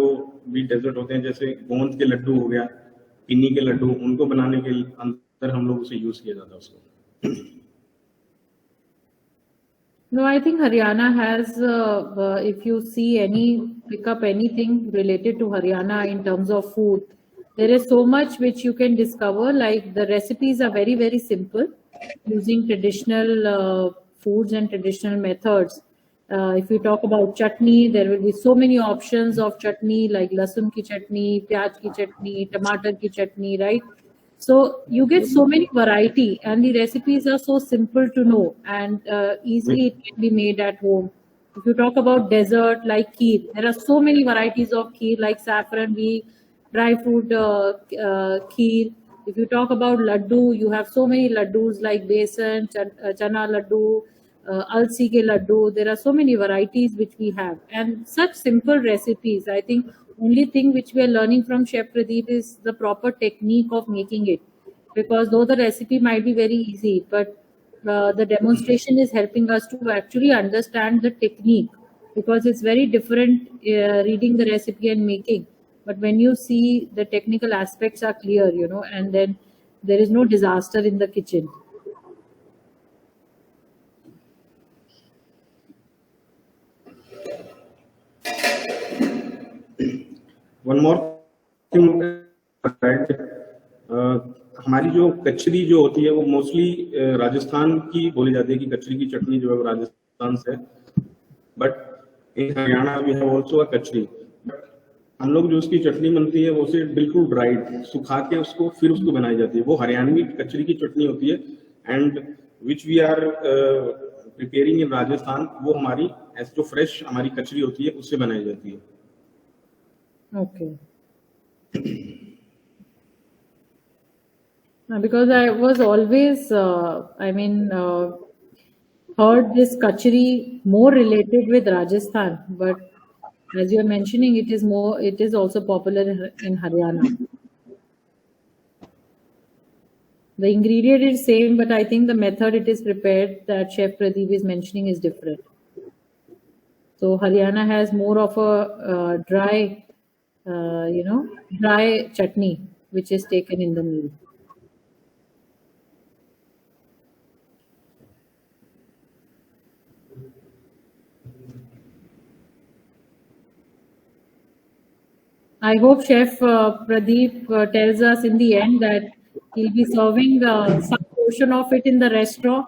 भी डेजर्ट होते हैं जैसे गोंद के लड्डू हो गया, पिन्नी के लड्डू, उनको बनाने के अंदर हम लोग उसे यूज किया जाता है उसको. No, I think Haryana has, if you see pick up anything related to Haryana in terms of food, there is so much which you can discover. Like the recipes are very, very simple, using traditional foods and traditional methods. If you talk about chutney, there will be so many options of chutney, like lasun ki chutney, pyaj ki chutney, tomato ki chutney, right? So you get so many variety, and the recipes are so simple to know, and easily it can be made at home. If you talk about dessert like kheer, there are so many varieties of kheer, like saffron wheat, dry fruit kheer. If you talk about laddu, you have so many laddus like besan, chana laddu, alsi ke laddu. There are so many varieties which we have, and such simple recipes. I think only thing which we are learning from Chef Pradeep is the proper technique of making it, because though the recipe might be very easy, but the demonstration is helping us to actually understand the technique, because it's very different reading the recipe and making. But when you see the technical aspects are clear, and then there is no disaster in the kitchen. One more thing, हमारी जो कचरी जो होती है वो mostly Rajasthan की बोली जाती है कि कचरी की चटनी जो है वो राजस्थान से. But in Haryana we have also a kachri. बट हम लोग जो उसकी चटनी बनती है वो उसे बिल्कुल ड्राइड सुखा के उसको फिर उसको बनाई जाती है. वो हरियाणवी कचरी की चटनी होती है, and which we are preparing in Rajasthan. वो हमारी जो फ्रेश हमारी कचरी होती है उससे बनाई जाती है. Okay. Because I was always, heard this kachri more related with Rajasthan, but as you are mentioning, it is also popular in Haryana. The ingredient is same, but I think the method it is prepared that Chef Pradeep is mentioning is different. So Haryana has more of a dry chutney, which is taken in the meal. I hope Chef Pradeep tells us in the end that he'll be serving some portion of it in the restaurant,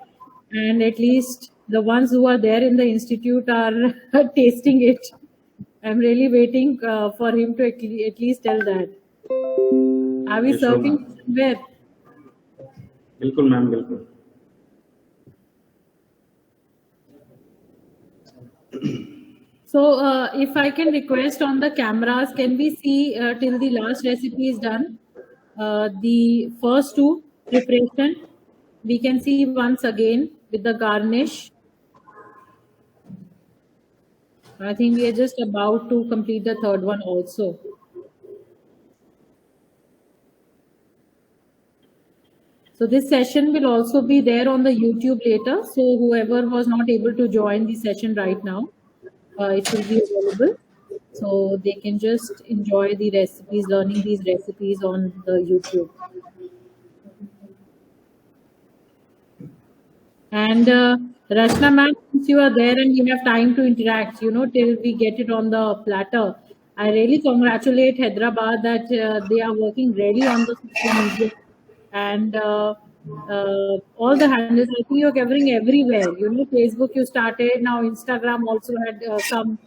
and at least the ones who are there in the institute are tasting it. I'm really waiting for him to at least tell that. Are we Yes, sure, serving ma'am. somewhere? बिल्कुल ma'am, बिल्कुल. So, if I can request on the cameras, can we see till the last recipe is done? The first two preparation, we can see once again with the garnish. I think we are just about to complete the third one also. So this session will also be there on the YouTube later. So whoever was not able to join the session right now, it will be available. So they can just enjoy the recipes, learning these recipes on the YouTube. And Rachna ma'am, since you are there and you have time to interact, till we get it on the platter, I really congratulate Hyderabad that they are working really on the social media and all the handles. I think you're covering everywhere. Facebook you started, now Instagram also had come,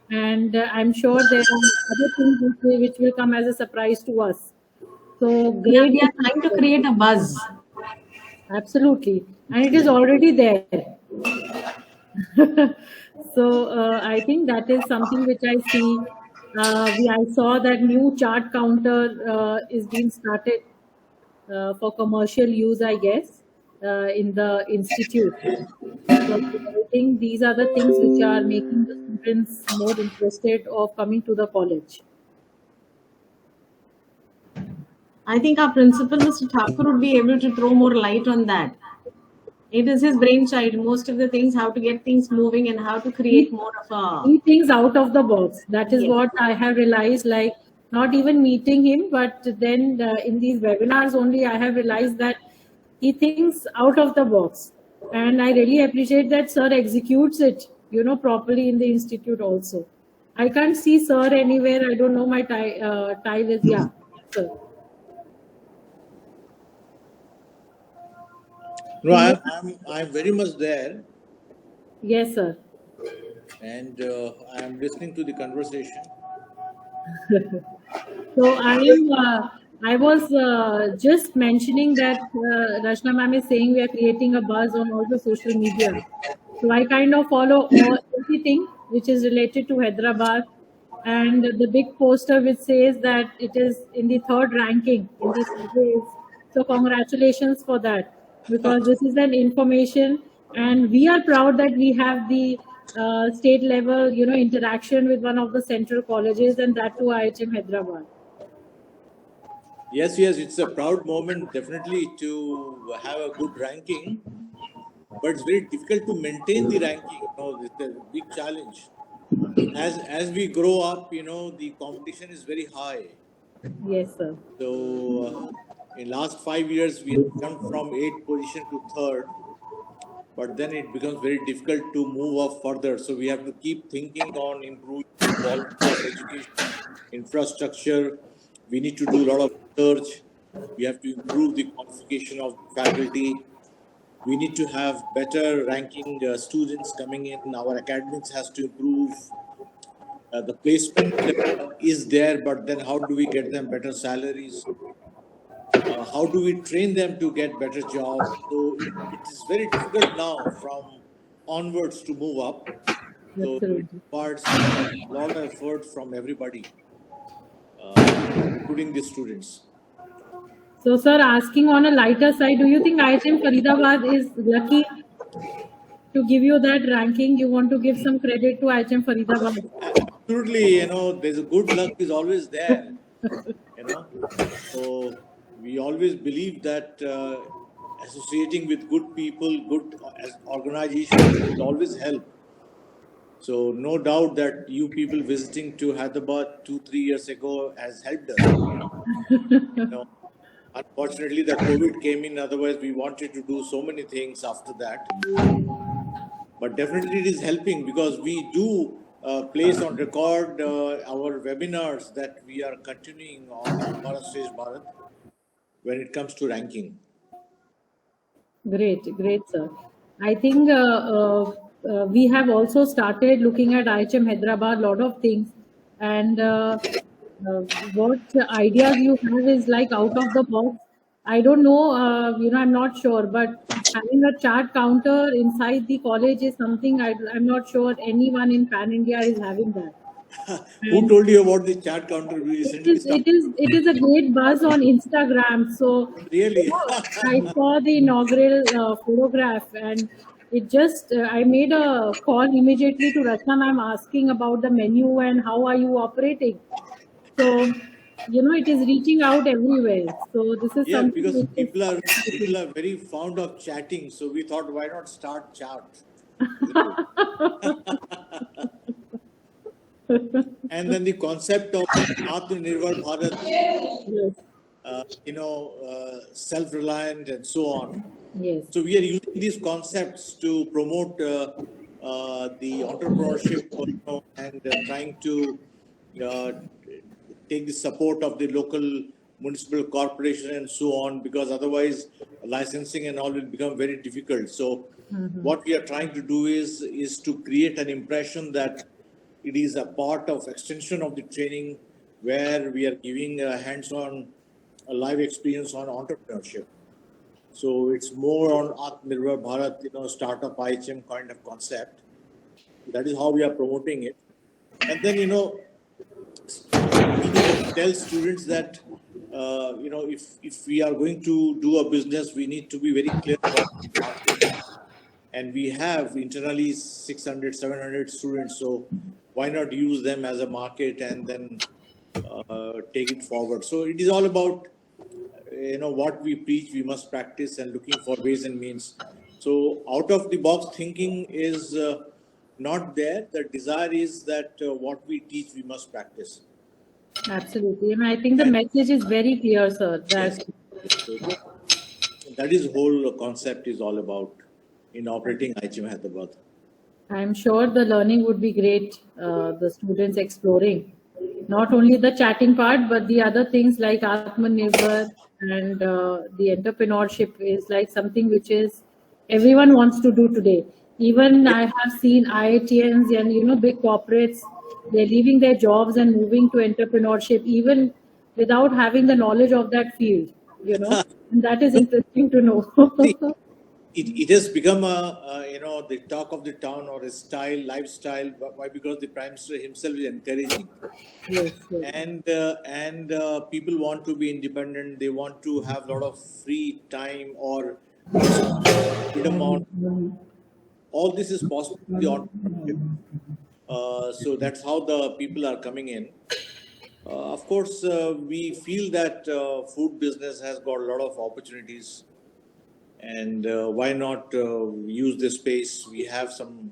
and I'm sure there are other things which will come as a surprise to us. So Yeah, great. we are trying to create a buzz. Absolutely, and it is already there. So I think that is something which I see. I saw that new chart counter is being started for commercial use, I guess, in the institute. So I think these are the things which are making the students more interested of coming to the college. I think our principal, Mr. Thakur, would be able to throw more light on that. It is his brainchild. Most of the things, how to get things moving and how to create more of a. He thinks out of the box. That is Yes. what I have realized. Like not even meeting him, but then in these webinars only, I have realized that he thinks out of the box, and I really appreciate that sir executes it, properly in the institute also. I can't see sir anywhere. I don't know my tile is sir. No, I'm very much there, Yes, sir. and I'm listening to the conversation. So I was just mentioning that Rachna ma'am is saying we are creating a buzz on all the social media. So I kind of follow everything which is related to Hyderabad, and the big poster which says that it is in the third ranking in the surveys. So congratulations for that, because this is an information, and we are proud that we have the state level, interaction with one of the central colleges, and that too IHM Hyderabad. Yes, it's a proud moment, definitely, to have a good ranking, but it's very difficult to maintain the ranking. It's a big challenge. As we grow up, the competition is very high. Yes, sir. So in last 5 years, we have come from 8th position to 3rd, but then it becomes very difficult to move up further. So we have to keep thinking on improving the quality of education, infrastructure. We need to do a lot of research. We have to improve the qualification of the faculty. We need to have better ranking students coming in. Our academics has to improve. The placement is there, but then how do we get them better salaries? How do we train them to get better jobs? So it is very difficult now from onwards to move up. So it Absolutely. requires a lot of effort from everybody, including the students. So, sir, asking on a lighter side, do you think IHM Faridabad is lucky to give you that ranking? You want to give some credit to IHM Faridabad? Absolutely, there's a good luck is always there, So we always believe that associating with good people, good organizations will always help. So no doubt that you people visiting to Hyderabad 2-3 years ago has helped us. Unfortunately, the COVID came in. Otherwise, we wanted to do so many things after that. But definitely it is helping, because we do place on record our webinars that we are continuing on Bharat Stage Bharat when it comes to ranking. Great, great, sir. I think we have also started looking at IHM Hyderabad, lot of things, and what ideas you have is like out of the box. I don't know, I'm not sure, but having a chat counter inside the college is something I'm not sure anyone in Pan India is having that. Who And told you about the chat counter we recently started? it is a great buzz on Instagram. So Really? I saw the inaugural photograph, and it just I made a call immediately to Rachna ma'am asking about the menu and how are you operating. So it is reaching out everywhere. So this is Yeah, something because which is people are very fond of chatting, so we thought, why not start chat, isn't it? And then the concept of Atmanirbhar Bharat, yes, self-reliant and so on. yes, So we are using these concepts to promote the entrepreneurship, and trying to uh, take the support of the local municipal corporation and so on, because otherwise licensing and all will become very difficult. So what we are trying to do is to create an impression that it is a part of extension of the training, where we are giving a hands-on, a live experience on entrepreneurship. So it's more on Atmanirbhar Bharat, startup IHM kind of concept. That is how we are promoting it. And then, we need to tell students that, if we are going to do a business, we need to be very clear about the market. And we have internally 600, 700 students. So why not use them as a market and then take it forward? So it is all about what we preach, we must practice, and looking for ways and means. So out of the box thinking is not there. The desire is that what we teach, we must practice. absolutely. And I think the And message is very clear, sir. yes, That so that is whole concept is all about in operating IHM Hyderabad. I'm sure the learning would be great, the students exploring not only the chatting part, but the other things like Atmanirbhar and the entrepreneurship is like something which is everyone wants to do today. Even I have seen IITians and big corporates, they're leaving their jobs and moving to entrepreneurship even without having the knowledge of that field. And that is No, interesting to see, know. it has become the talk of the town, or a style, lifestyle. Why? Because the Prime Minister himself is encouraging. Yes, yes. And people want to be independent. They want to have a lot of free time, or freedom on. All this is possible with the entrepreneurship. So that's how the people are coming in. Of course, we feel that food business has got a lot of opportunities, and why not use this space? We have some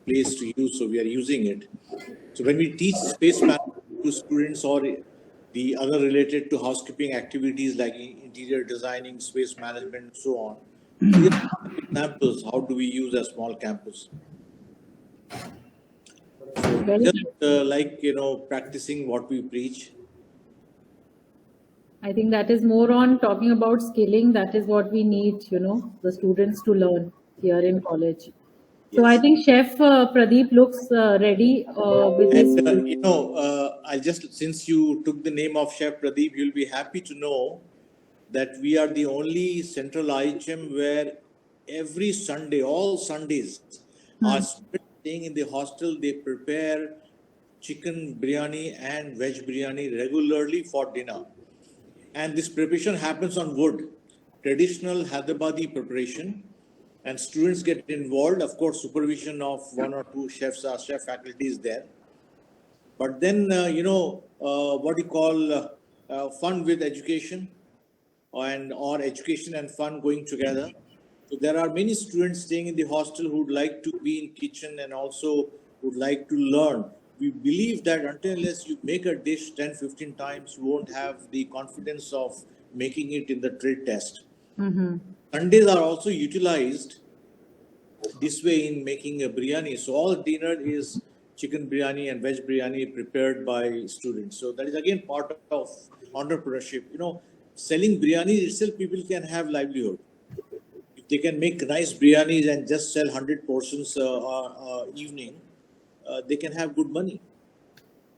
place to use, so we are using it. So when we teach space management to students, or the other related to housekeeping activities like interior designing, space management, and so on, we have examples. How do we use a small campus? So Very just nice. practicing what we preach. I think that is more on talking about skilling. That is what we need, the students to learn here in college. So I Yes. think Chef Pradeep looks ready with his. And I'll just, since you took the name of Chef Pradeep, you'll be happy to know that we are the only central IHM where every Sunday, all Sundays, our students staying in the hostel, they prepare chicken biryani and veg biryani regularly for dinner. And this preparation happens on wood, traditional Hyderabadi preparation, and students get involved. Of course, supervision of one or two chefs, our chef faculty is there. But then, what you call fun with education, or education and fun going together. So there are many students staying in the hostel who would like to be in kitchen and also would like to learn. We believe that until unless you make a dish 10, 15 times, you won't have the confidence of making it in the trade test. Sundays are also utilized this way in making a biryani. So all dinner is chicken biryani and veg biryani prepared by students. So that is again part of entrepreneurship. Selling biryani itself, people can have livelihood. If they can make nice biryanis and just sell 100 portions evening, they can have good money.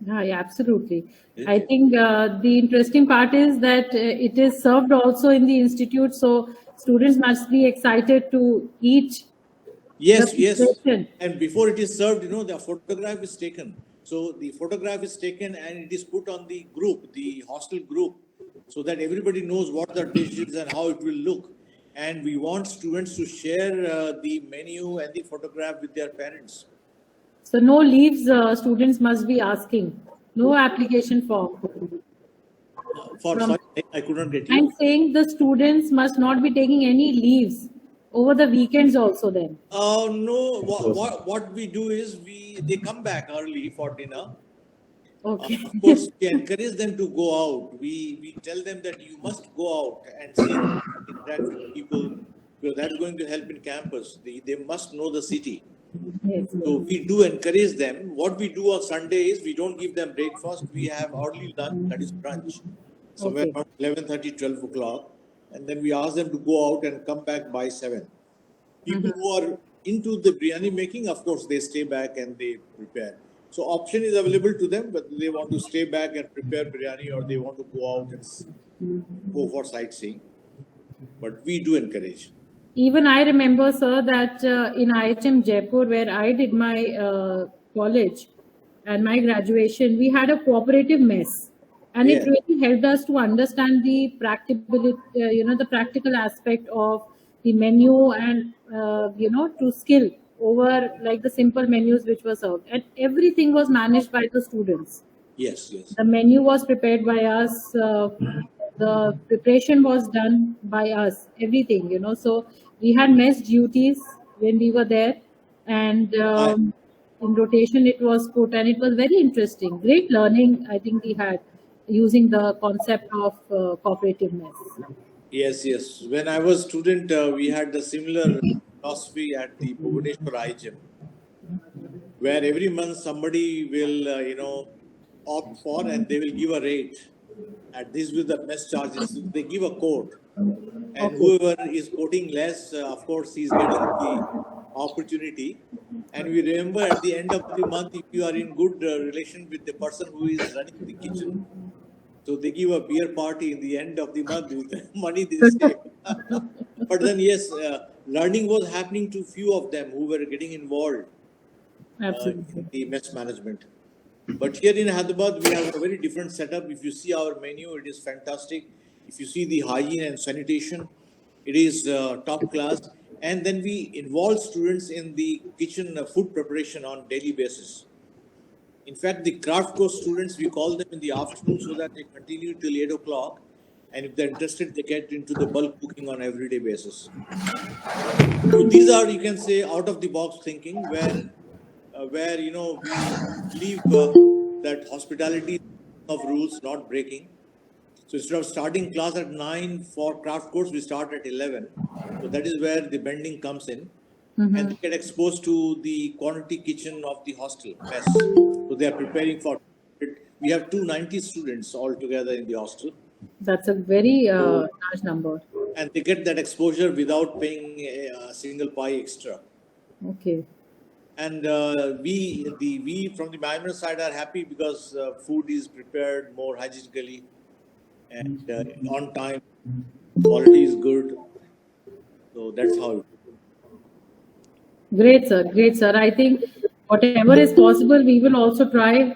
Yeah, absolutely. I think the interesting part is that it is served also in the institute, so students must be excited to eat. Yes, the yes. preparation. And before it is served, the photograph is taken. So the photograph is taken and it is put on the group, the hostel group, so that everybody knows what the dish is and how it will look. And we want students to share the menu and the photograph with their parents. So no leaves students must be asking. No application form. Sorry, I couldn't get you. I'm saying the students must not be taking any leaves over the weekends also then. No, what we do is they come back early for dinner. Okay. Of course, we encourage them to go out. We tell them that you must go out and see, interact with people, because that's going to help in campus. They must know the city. Yes. So we do encourage them. What we do on Sunday is we don't give them breakfast. We have early lunch, that is brunch, somewhere around 11:30, 12 o'clock. And then we ask them to go out and come back by 7. People who are into the biryani making, of course, they stay back and they prepare. So option is available to them, but they want to stay back and prepare biryani, or they want to go out and go for sightseeing. But we do encourage. Even I remember, sir, that in IHM Jaipur, where I did my college and my graduation, we had a cooperative mess. And it really helped us to understand the practicability, the practical aspect of the menu and, to skill over like the simple menus which were served. And everything was managed by the students. Yes, yes. The menu was prepared by us. The preparation was done by us. Everything, So we had mess duties when we were there. And in rotation it was put. And it was very interesting. Great learning, I think we had, using the concept of cooperative mess. Yes, yes. When I was student, we had the similar philosophy at the Bhubaneswar IHM, where every month somebody will, opt for, and they will give a rate. And this with the mess charges, they give a quote. And whoever is quoting less, of course, he's getting the opportunity. And we remember at the end of the month, if you are in good relation with the person who is running the kitchen, so they give a beer party in the end of the month with the money they save. But then, yes, learning was happening to few of them who were getting involved in the mess management. But here in Hyderabad, we have a very different setup. If you see our menu, it is fantastic. If you see the hygiene and sanitation, it is top class. And then we involve students in the kitchen food preparation on daily basis. In fact, the craft course students, we call them in the afternoon so that they continue till 8 o'clock. And if they're interested, they get into the bulk cooking on everyday basis. So these are, you can say, out of the box thinking, where we believe that hospitality of rules, not breaking. So instead of starting class at 9 for craft course, we start at 11. So that is where the bending comes in. And they get exposed to the quantity kitchen of the hostel mess. So they are preparing for it. We have 290 students altogether in the hostel. That's a very large number. And they get that exposure without paying a single pie extra. Okay. And we from the management side are happy because food is prepared more hygienically and on time. Quality is good. So that's how it. Great, sir. Great, sir. I think whatever is possible, we will also try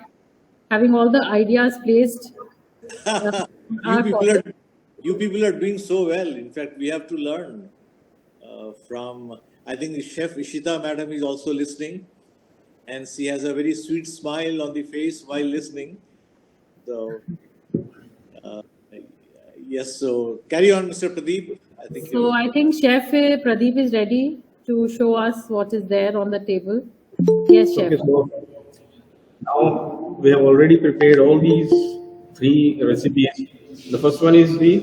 having all the ideas placed. You people are doing so well. In fact, we have to learn from, I think the chef Ishita madam is also listening, and she has a very sweet smile on the face while listening. So, yes, so carry on, Mr. Pradeep. I think Chef Pradeep is ready to show us what is there on the table. Yes, Chef. Okay, so now we have already prepared all these 3 recipes. The first one is the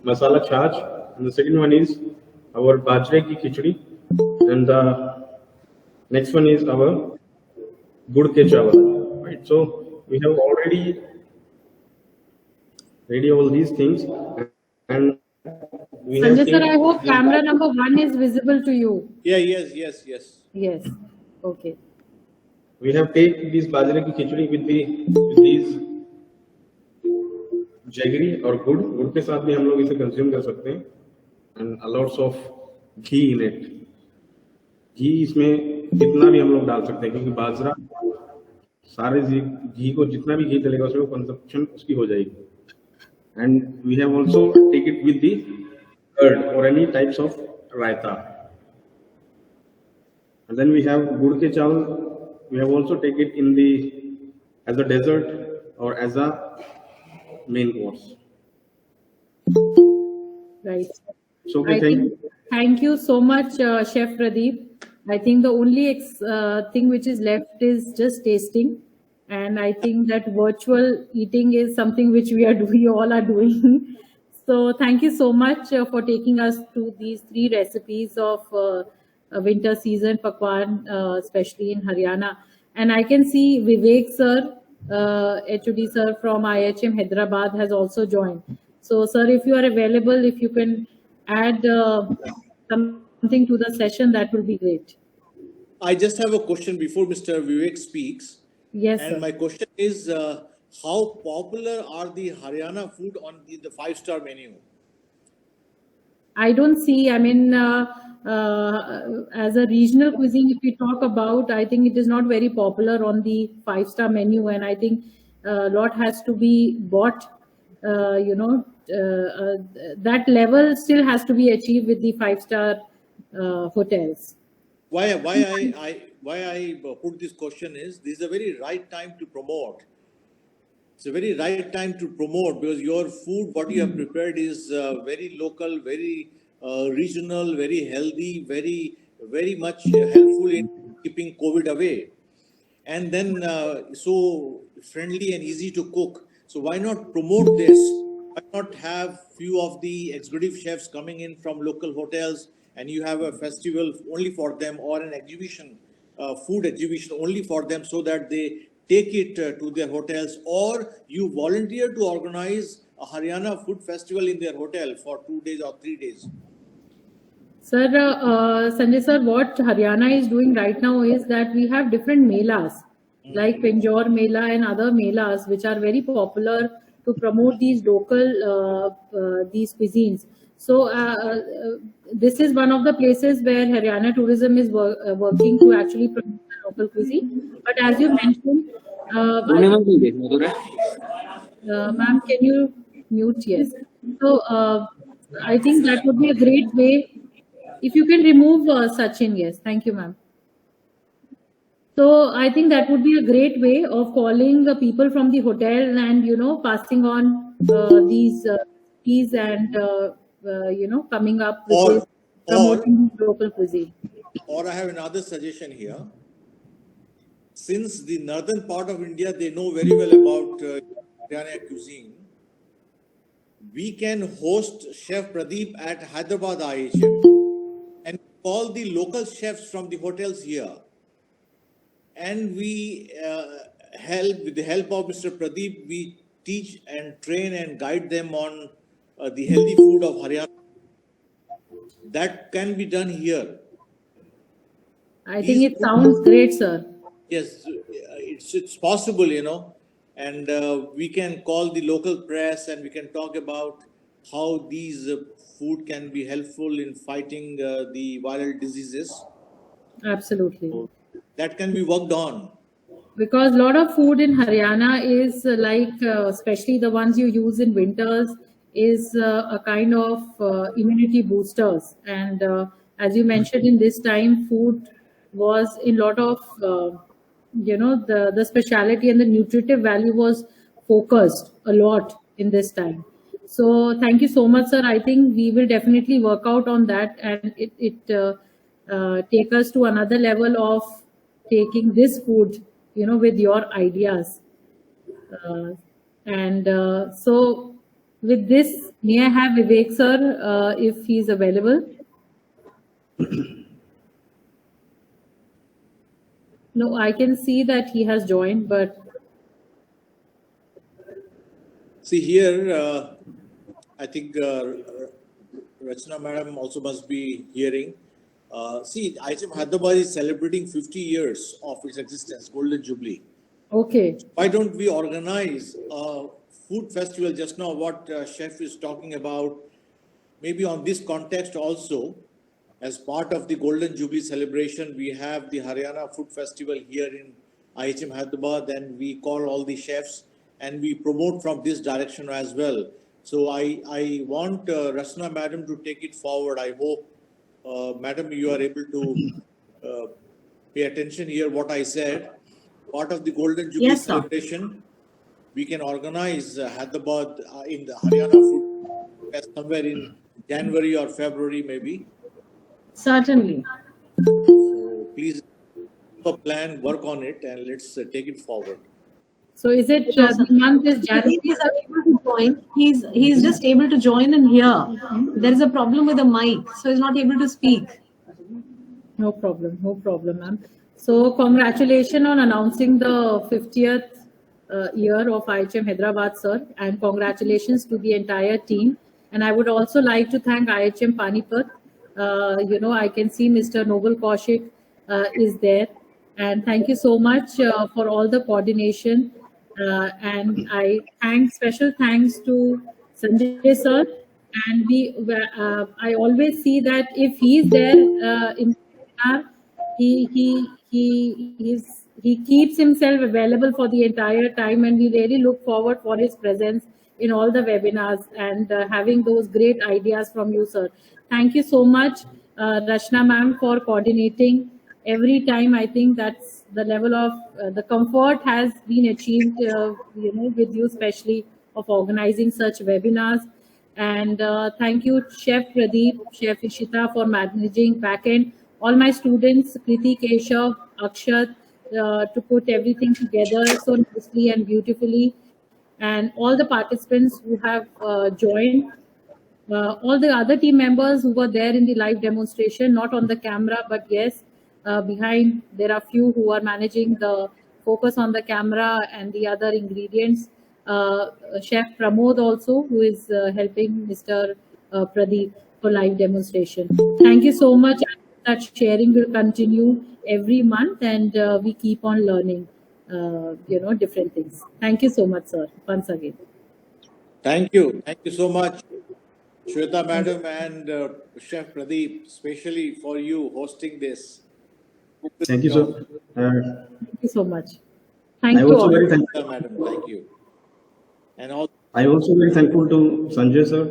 masala chaach, and the second one is our bajre ki khichdi, and the next one is our gud ke chawal. Right. So we have already ready all these things, and We have Sanjay sir, I taped hope camera number 1 is visible to you. Yeah, yes. Yes. Okay. we have taped this bajre ki khichdi with these jaggery और गुड़ के साथ भी हम लोग इसे consume कर सकते हैं and a lots of ghee in it. घी इसमें कितना भी हम लोग डाल सकते हैं क्योंकि बाजरा सारे घी को जितना भी घी डलेगा उसमें कंजप्शन उसकी हो जाएगी. And we have also take it with the curd or any types of raita. And then we have gur ke chawal. We have also take it in the as a dessert or as a main course. Right. So okay, Thank you so much, Chef Pradeep. I think the only thing which is left is just tasting. And I think that virtual eating is something which we all are doing. So thank you so much for taking us to these 3 recipes of winter season pakwan, especially in Haryana. And I can see Vivek sir, HOD sir from IHM Hyderabad has also joined. So sir, if you are available, if you can add something to the session, that will be great. I just have a question before Mr. Vivek speaks. Yes, and sir. my question is, how popular are the Haryana food on the 5-star menu? I don't see, I mean, as a regional cuisine, if we talk about, I think it is not very popular on the 5-star menu. And I think a lot has to be bought, that level still has to be achieved with the 5-star hotels. Why I put this question is, this is a very right time to promote. It's a very right time to promote because your food, what you have prepared is very local, very regional, very healthy, very much helpful in keeping COVID away. And then so friendly and easy to cook. So why not promote this? Why not have few of the executive chefs coming in from local hotels and you have a festival only for them or an exhibition, food exhibition only for them so that they take it to their hotels, or you volunteer to organize a Haryana food festival in their hotel for 2 days or 3 days? Sir, Sanjay sir, what Haryana is doing right now is that we have different melas, like Pinjore Mela and other melas, which are very popular to promote these local, these cuisines. So this is one of the places where Haryana tourism is working to actually promote the local cuisine. But as you mentioned, ma'am, can you mute? Yes. So I think that would be a great way. If you can remove Sachin, yes. Thank you, ma'am. So I think that would be a great way of calling the people from the hotel and, passing on these keys and, coming up with this, promoting local cuisine. Or I have another suggestion here. Since the northern part of India, they know very well about Haryana cuisine, we can host Chef Pradeep at Hyderabad IHM and call the local chefs from the hotels here. And we help, with the help of Mr. Pradeep, we teach and train and guide them on the healthy food of Haryana. That can be done here. I think it sounds great, sir. Yes, it's possible, and we can call the local press and we can talk about how these food can be helpful in fighting the viral diseases. Absolutely. So that can be worked on. Because a lot of food in Haryana is like, especially the ones you use in winters, is a kind of immunity boosters. And as you mentioned, in this time, food was in lot of, the speciality and the nutritive value was focused a lot in this time. So thank you so much, sir. I think we will definitely work out on that and it take us to another level of taking this food, with your ideas. So with this, may I have Vivek sir, if he's available? No, I can see that he has joined, but... See here, I think Rachna Madam also must be hearing. See, IHM Hyderabad is celebrating 50 years of its existence, Golden Jubilee. Okay. Why don't we organize a food festival? Just now what Chef is talking about, maybe on this context also, as part of the Golden Jubilee celebration, we have the Haryana Food Festival here in IHM Hyderabad, and we call all the chefs and we promote from this direction as well. So I want Rachna Madam to take it forward. I hope, Madam, you are able to pay attention here what I said. Part of the Golden Jubilee celebration, we can organize Hyderabad in the Haryana Food Fest somewhere in January or February maybe. Certainly. So please have a plan, work on it, and let's take it forward. So is it the month is January? He's unable to join. He's just able to join and hear. There is a problem with the mic, so he's not able to speak. No problem, ma'am. So congratulations on announcing the 50th year of IHM Hyderabad, sir, and congratulations to the entire team. And I would also like to thank IHM Panipat. I can see Mr. Noble Kaushik is there, and thank you so much for all the coordination. And I special thanks to Sanjay sir. And I always see that if he's there in webinar, he keeps himself available for the entire time, and we really look forward for his presence in all the webinars and having those great ideas from you, sir. Thank you so much, Rachna ma'am, for coordinating every time. I think that's the level of the comfort has been achieved, with you, especially of organizing such webinars. And thank you, Chef Pradeep, Chef Ishita, for managing backend. All my students, Kriti, Keshav, Akshat, to put everything together so nicely and beautifully. And all the participants who have joined. All the other team members who were there in the live demonstration, not on the camera, but yes, behind there are few who are managing the focus on the camera and the other ingredients. Chef Pramod also, who is helping Mr. Pradeep for live demonstration. Thank you so much. That sharing will continue every month, and we keep on learning, different things. Thank you so much, sir, once again. Thank you so much, Shweta Madam and Chef Pradeep, especially for you hosting this. Thank you, sir. Thank you so much. Thank you all. Very thankful. Madam, thank you. And also, I also very thankful to Sanjay sir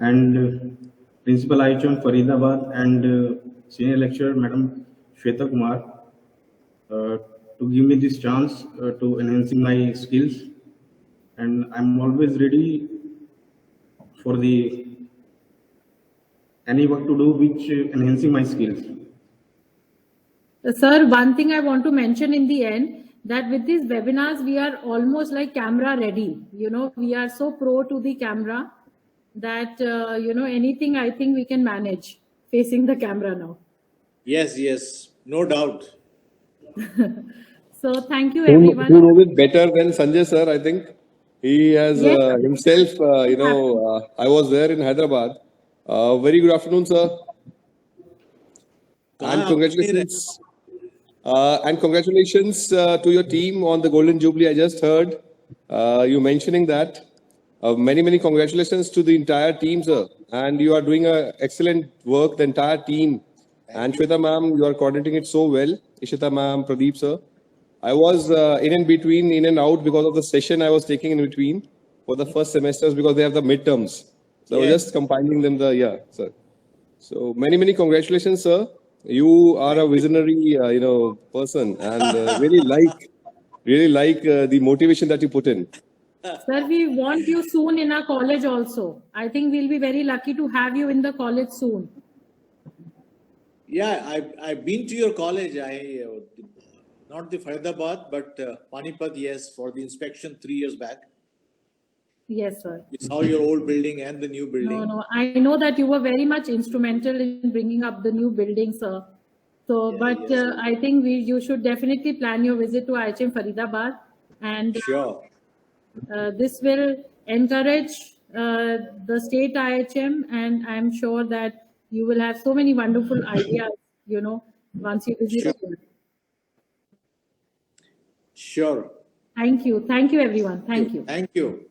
and Principal IHM Faridabad and Senior Lecturer Madam Shweta Kumar to give me this chance to enhancing my skills. And I'm always ready for any work to do which enhancing my skills. Sir, one thing I want to mention in the end, that with these webinars, we are almost like camera ready. We are so pro to the camera that, anything I think we can manage facing the camera now. Yes, no doubt. So thank you, everyone. Who knows it better than Sanjay sir, I think. He has himself, I was there in Hyderabad. Very good afternoon, sir. And congratulations. And congratulations to your team on the Golden Jubilee. I just heard you mentioning that. Many congratulations to the entire team, sir. And you are doing excellent work, the entire team. And Shweta ma'am, you are coordinating it so well. Ishita ma'am, Pradeep sir. I was in and out because of the session I was taking in between for the first semesters because they have the midterms. So I was just compiling them sir. So many congratulations, sir. You are a visionary, person, and really like the motivation that you put in. Sir, we want you soon in our college also. I think we'll be very lucky to have you in the college soon. Yeah, I've been to your college. Not the Faridabad, but Panipat, yes, for the inspection 3 years back. Yes, sir. We saw your old building and the new building. No, I know that you were very much instrumental in bringing up the new building, sir. So, I think you should definitely plan your visit to IHM Faridabad, and sure. This will encourage the state IHM, and I'm sure that you will have so many wonderful ideas, once you visit Sure. here. Sure. Thank you. Thank you, everyone. Thank you. Thank you.